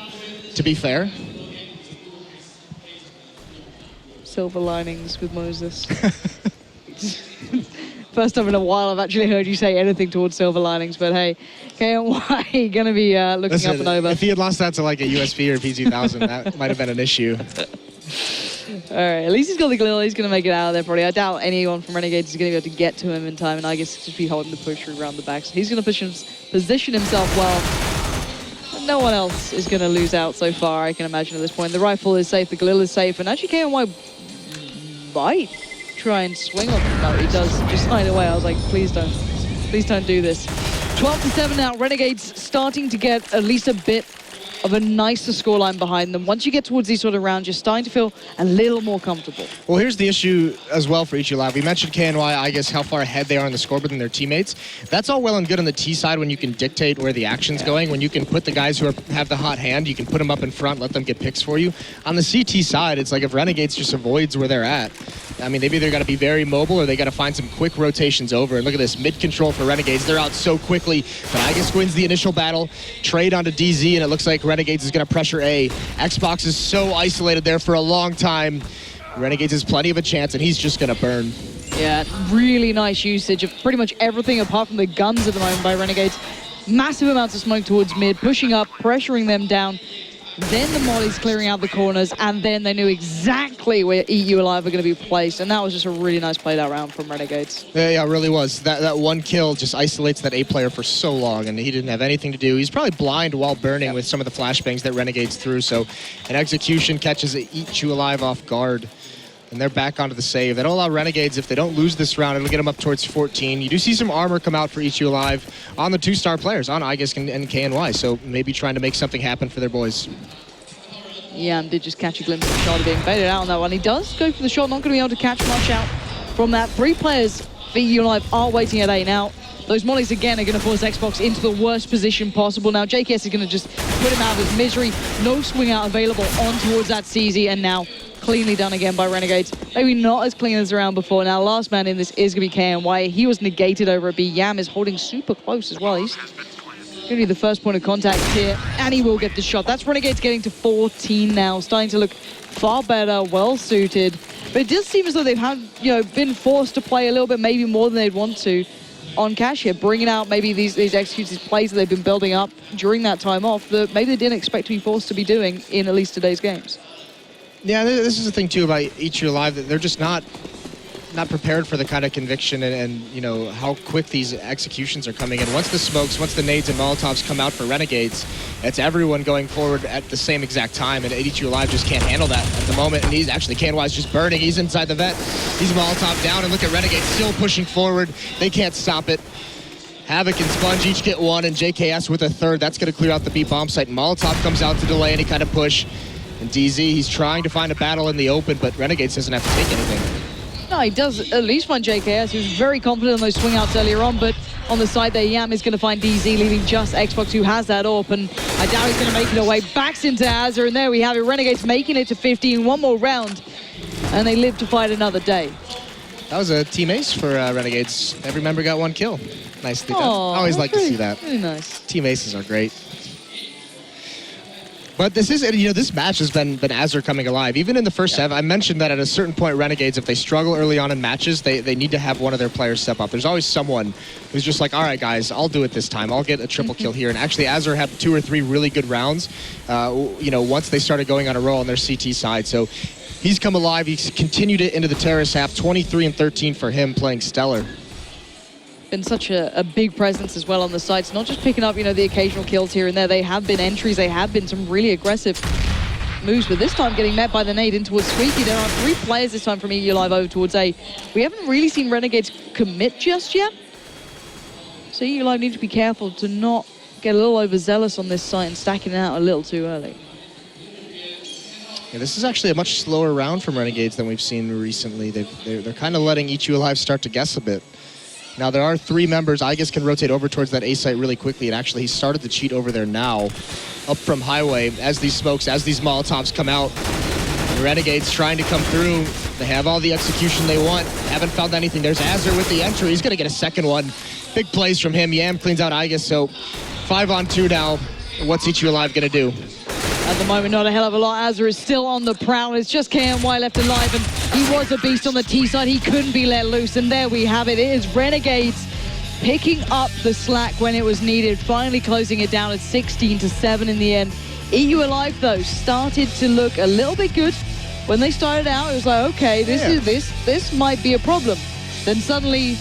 to be fair. Silver linings with Moses. First time in a while I've actually heard you say anything towards silver linings, but hey, KNY going to be looking up and over. If he had lost that to like a USP or a P2000, that might have been an issue. All right, at least he's got the Galil. He's going to make it out of there probably. I doubt anyone from Renegades is going to be able to get to him in time, and I guess just be holding the push around the back. So he's going to position himself well. No one else is going to lose out so far, I can imagine, at this point. The rifle is safe, the Galil is safe, and actually KNY might try and swing on him. No, he does just slide away. I was like, please don't do this. 12-7 now. Renegades starting to get at least a bit of a nicer scoreline behind them. Once you get towards these sort of rounds, you're starting to feel a little more comfortable. Well, here's the issue as well for Ichu Alive. We mentioned KNY, I guess, how far ahead they are on the scoreboard than their teammates. That's all well and good on the T side when you can dictate where the action's going. When you can put the guys who have the hot hand, you can put them up in front, let them get picks for you. On the CT side, it's like if Renegades just avoids where they're at, I mean, they've either got to be very mobile or they got to find some quick rotations over. And look at this, mid-control for Renegades. They're out so quickly. But Igus wins the initial battle, trade onto DZ, and it looks like Renegades is going to pressure A. Xbox is so isolated there for a long time. Renegades has plenty of a chance, and he's just going to burn. Yeah, really nice usage of pretty much everything apart from the guns at the moment by Renegades. Massive amounts of smoke towards mid, pushing up, pressuring them down. Then the mollies clearing out the corners, and then they knew exactly where EU Alive were going to be placed, and that was just a really nice played out round from Renegades. Yeah, it really was. That one kill just isolates that A player for so long, and he didn't have anything to do. He's probably blind while burning with some of the flashbangs that Renegades threw, so an execution catches EU Alive off guard. And they're back onto the save. That'll allow Renegades, if they don't lose this round, it'll get them up towards 14. You do see some armor come out for Ichu Alive on the two-star players, on Igus and KNY, so maybe trying to make something happen for their boys. Yam did just catch a glimpse of Charlie being baited out on that one. He does go for the shot, not going to be able to catch much out from that. 3 players for EU Alive are waiting at A now. Those mollies again are going to force Xbox into the worst position possible. Now JKS is going to just put him out of his misery. No swing out available on towards that CZ, and now cleanly done again by Renegades. Maybe not as clean as around before. Now, last man in this is going to be KNY. He was negated over at B. Yam is holding super close as well. He's going to be the first point of contact here, and he will get the shot. That's Renegades getting to 14 now, starting to look far better, well-suited. But it does seem as though they've had, been forced to play a little bit, maybe more than they'd want to on cash here, bringing out maybe these executes, these plays that they've been building up during that time off that maybe they didn't expect to be forced to be doing in at least today's games. Yeah, this is the thing too about Ichu Alive, that they're just not prepared for the kind of conviction and how quick these executions are coming in. Once the smokes, once the nades and molotovs come out for Renegades, it's everyone going forward at the same exact time, and Ichu Alive just can't handle that at the moment. And he's actually, KNY's just burning. He's inside the vet. He's molotov down, and look at Renegades still pushing forward. They can't stop it. Havoc and Sponge each get one, and JKS with a third. That's going to clear out the B bomb site. Molotov comes out to delay any kind of push. And DZ, he's trying to find a battle in the open, but Renegades doesn't have to take anything. No, he does at least find JKS. He was very confident on those swing outs earlier on, but on the side there, Yam is going to find DZ, leaving just Xbox, who has that AWP, and I doubt he's going to make it away. Backs into Azur, and there we have it. Renegades making it to 15, one more round, and they live to fight another day. That was a team ace for Renegades. Every member got 1 kill. Nicely done. I always like to see that. Really nice. Team aces are great. But this is, this match has been Azur coming alive. Even in the first half, I mentioned that at a certain point, Renegades, if they struggle early on in matches, they need to have one of their players step up. There's always someone who's just like, all right, guys, I'll do it this time. I'll get a triple kill here. And actually, Azur had 2 or 3 really good rounds, once they started going on a roll on their CT side. So he's come alive. He's continued it into the terrace half. 23 and 13 for him, playing stellar. been such a big presence as well on the sides, not just picking up, the occasional kills here and there. They have been entries, they have been some really aggressive moves, but this time getting met by the nade in towards Squeaky. There are 3 players this time from EU Live over towards A. We haven't really seen Renegades commit just yet, so EU Live need to be careful to not get a little overzealous on this site and stacking it out a little too early. Yeah, this is actually a much slower round from Renegades than we've seen recently. They're kind of letting EU Alive start to guess a bit. Now, there are 3 members. Igus can rotate over towards that A site really quickly, and actually he started to cheat over there now, up from Highway, as these smokes, as these Molotovs come out. The Renegades trying to come through. They have all the execution they want. Haven't found anything. There's Azur with the entry. He's going to get a second one. Big plays from him. Yam cleans out Igus, so 5-on-2 now. What's EU Alive going to do? At the moment, not a hell of a lot. Azur is still on the prowl. It's just KNY left alive, and he was a beast on the T side. He couldn't be let loose, and there we have it. It is Renegades picking up the slack when it was needed, finally closing it down at 16-7 in the end. EU Alive, though, started to look a little bit good. When they started out, it was like, okay, this might be a problem. Then suddenly,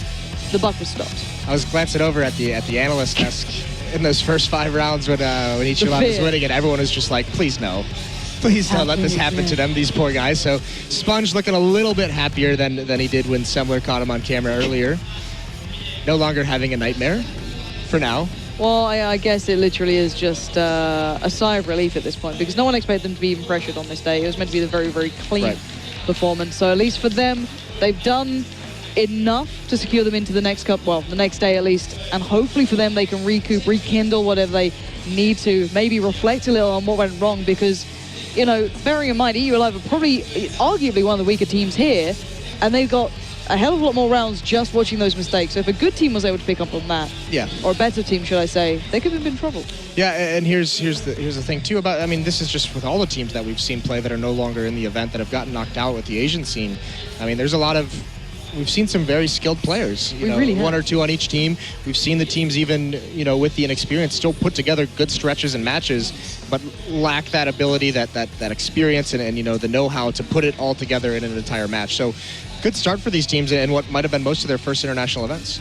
the buck was stopped. I was glancing over at the analyst desk in those first 5 rounds when EU Alive was winning, and everyone was just like, please no. Please don't let this happen to them, these poor guys. So Sponge looking a little bit happier than he did when Semler caught him on camera earlier. No longer having a nightmare for now. Well, I guess it literally is just a sigh of relief at this point, because no one expected them to be even pressured on this day. It was meant to be the very, very clean performance. So at least for them, they've done enough to secure them into the next cup, well, the next day at least, and hopefully for them they can recoup, rekindle whatever they need to, maybe reflect a little on what went wrong, because, bearing in mind, EU Alive are probably arguably one of the weaker teams here, and they've got a hell of a lot more rounds just watching those mistakes. So if a good team was able to pick up on that, or a better team, should I say, they could have been in trouble. Yeah, and here's the thing too about, this is just with all the teams that we've seen play that are no longer in the event, that have gotten knocked out with the Asian scene. There's a lot of, we've seen some very skilled players, really 1 or 2 on each team. We've seen the teams even, with the inexperience, still put together good stretches and matches, but lack that ability, that experience, and the know-how to put it all together in an entire match. So good start for these teams in what might have been most of their first international events.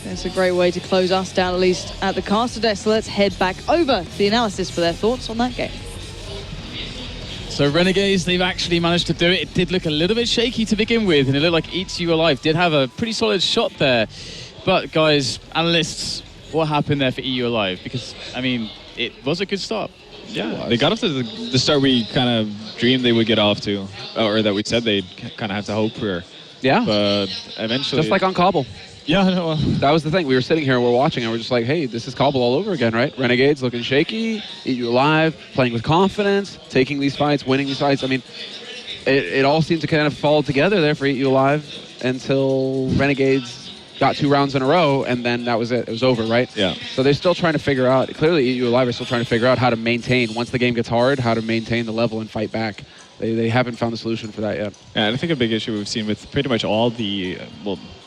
It's a great way to close us down, at least at the caster desk. So let's head back over to the analysis for their thoughts on that game. So Renegades, they've actually managed to do it. It did look a little bit shaky to begin with, and it looked like EU Alive did have a pretty solid shot there. But guys, analysts, what happened there for EU Alive? Because, it was a good start. Yeah, they got off to the start we kind of dreamed they would get off to, or that we said they'd kind of have to hope for. Yeah. But eventually... Just like on Cobble. Yeah, no, that was the thing. We were sitting here, we're watching, and we're just like, hey, this is Cobble all over again, right? Renegades looking shaky, EU Alive, playing with confidence, taking these fights, winning these fights. It all seemed to kind of fall together there for EU Alive until Renegades got 2 rounds in a row, and then that was it. It was over, right? Yeah. So they're still trying to figure out, clearly EU Alive are still trying to figure out how to maintain, once the game gets hard, how to maintain the level and fight back. They haven't found the solution for that yet. Yeah, and I think a big issue we've seen with pretty much all the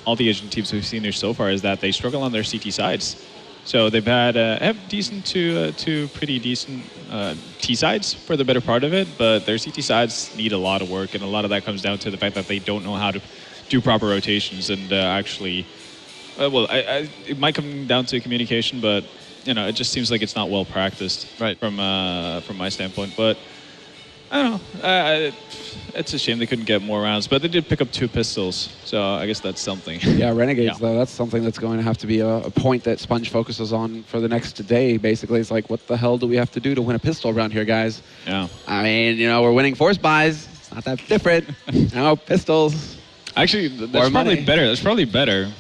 Asian teams we've seen here so far is that they struggle on their CT sides. So they've had have decent to pretty decent T sides for the better part of it, but their CT sides need a lot of work, and a lot of that comes down to the fact that they don't know how to do proper rotations and actually. It might come down to communication, but it just seems like it's not well practiced, right? From my standpoint, but. I don't know. It's a shame they couldn't get more rounds, but they did pick up 2 pistols, so I guess that's something. Yeah, Renegades, though, that's something that's going to have to be a point that Sponge focuses on for the next day, basically. It's like, what the hell do we have to do to win a pistol around here, guys? Yeah. We're winning force buys. It's not that different. Pistols. Actually, that's probably better. That's probably better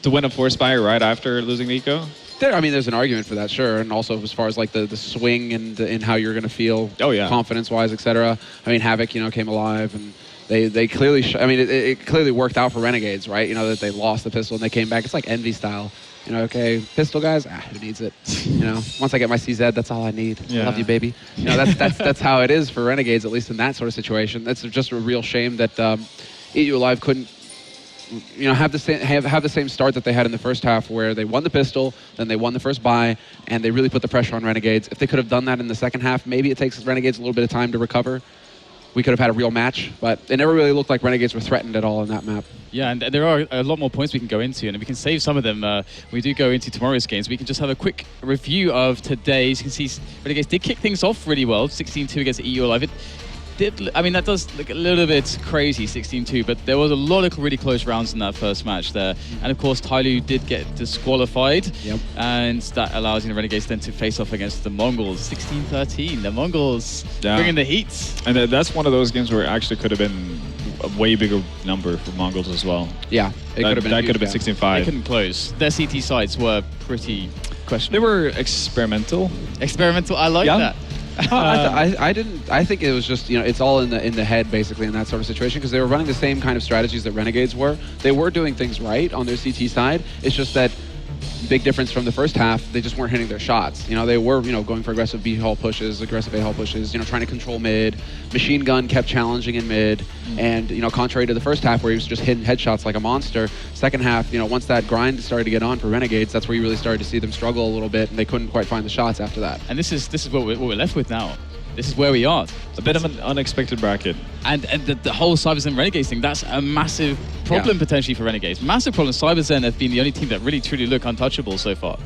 to win a force buy right after losing the eco. There's an argument for that, sure, and also as far as like the swing and how you're going to feel, confidence-wise, etc. Havoc, came alive, and they clearly, it clearly worked out for Renegades, right? That they lost the pistol and they came back. It's like Envy style, okay, pistol guys, who needs it? Once I get my CZ, that's all I need. Yeah. Love you, baby. That's how it is for Renegades, at least in that sort of situation. That's just a real shame that EU Alive couldn't. Have the same start that they had in the first half, where they won the pistol, then they won the first buy, and they really put the pressure on Renegades. If they could have done that in the second half, maybe it takes Renegades a little bit of time to recover. we could have had a real match, but it never really looked like Renegades were threatened at all on that map. Yeah, and there are a lot more points we can go into, and we can save some of them. We do go into tomorrow's games. We can just have a quick review of today's. You can see Renegades did kick things off really well, 16-2 against EU Alive. I mean, that does look a little bit crazy, 16-2, but there was a lot of really close rounds in that first match there. And of course, Tailu did get disqualified, and that allows the Renegades then to face off against the Mongols, 16-13. The Mongols bringing the heat. And that's one of those games where it actually could have been a way bigger number for Mongols as well. Yeah, it could have been. That could have been 16-5. They couldn't close. Their CT sites were pretty questionable. They were experimental. Experimental. I like that. I think it was just, it's all in the head basically in that sort of situation, because they were running the same kind of strategies that Renegades were. They were doing things right on their CT side. It's just that big difference from the first half, they just weren't hitting their shots. They were, going for aggressive B hull pushes, aggressive A hull pushes, trying to control mid. Machine Gun kept challenging in mid, and contrary to the first half where he was just hitting headshots like a monster, second half, once that grind started to get on for Renegades, that's where you really started to see them struggle a little bit, and they couldn't quite find the shots after that. And this is what we're left with now. This is where we are. A bit of an unexpected bracket. And the whole CyberZen Renegades thing, that's a massive problem potentially for Renegades. Massive problem. CyberZen have been the only team that really truly look untouchable so far.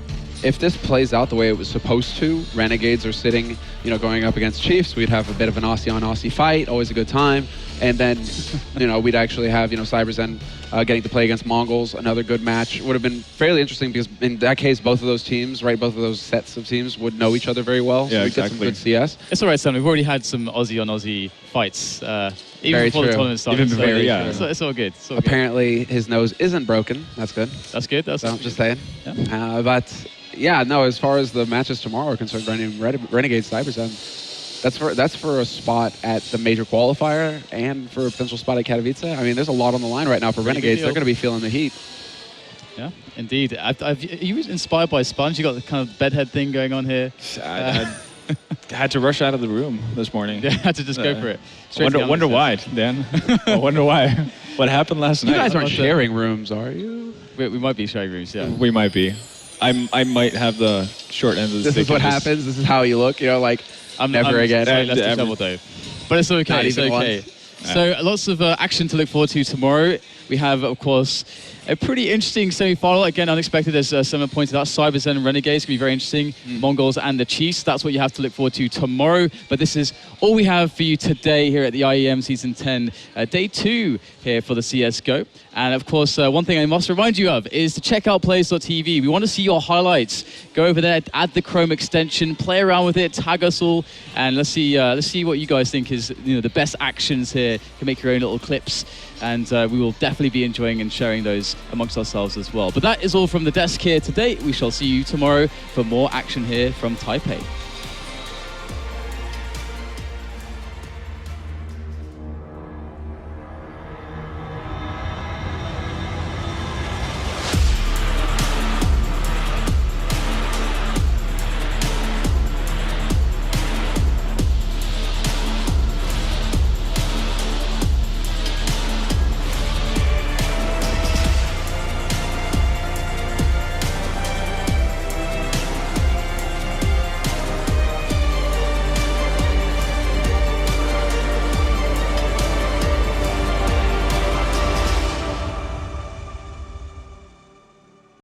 If this plays out the way it was supposed to, Renegades are sitting, going up against Chiefs, we'd have a bit of an Aussie-on-Aussie fight, always a good time. And then, we'd actually have, CyberZen getting to play against Mongols, another good match. It would have been fairly interesting because in that case, both of those teams, both of those sets of teams would know each other very well. Yeah, so exactly. Get some good CS. It's all right, Sam. We've already had some Aussie-on-Aussie fights, even very before true. the tournament started. Even very, yeah. It's all good. It's all Apparently, his nose isn't broken. That's good. good. That's good. That's So, just saying. Yeah. But, yeah, no, as far as the matches tomorrow are concerned, Renegades CyberZen, that's for a spot at the major qualifier and for a potential spot at Katowice. I mean, there's a lot on the line right now for Renegades. They're going to be feeling the heat. Yeah, indeed. Are you inspired by Sponge? You got the kind of bedhead thing going on here. I had to rush out of the room this morning. Yeah, had to just go for it. Wonder why, Dan. I wonder why. What happened last night? You guys aren't sharing rooms, are you? We might be sharing rooms, yeah. We might be. I might have the short end of the stick. This is what happens. This is how you look. I'm never again. Sorry, let's do double though. But it's okay. Not It's even okay. once. So lots of action to look forward to tomorrow. We have, of course, a pretty interesting semi-final. Again, unexpected, as Simon pointed out. CyberZen and Renegades can be very interesting. Mongols and the Chiefs. That's what you have to look forward to tomorrow. But this is all we have for you today here at the IEM Season 10, Day 2 here for the CSGO. And of course, one thing I must remind you of is to check out players.tv. We want to see your highlights. Go over there, add the Chrome extension, play around with it, tag us all, and let's see what you guys think is the best actions here. You can make your own little clips, and we will definitely be enjoying and sharing those amongst ourselves as well. But that is all from the desk here today. We shall see you tomorrow for more action here from Taipei.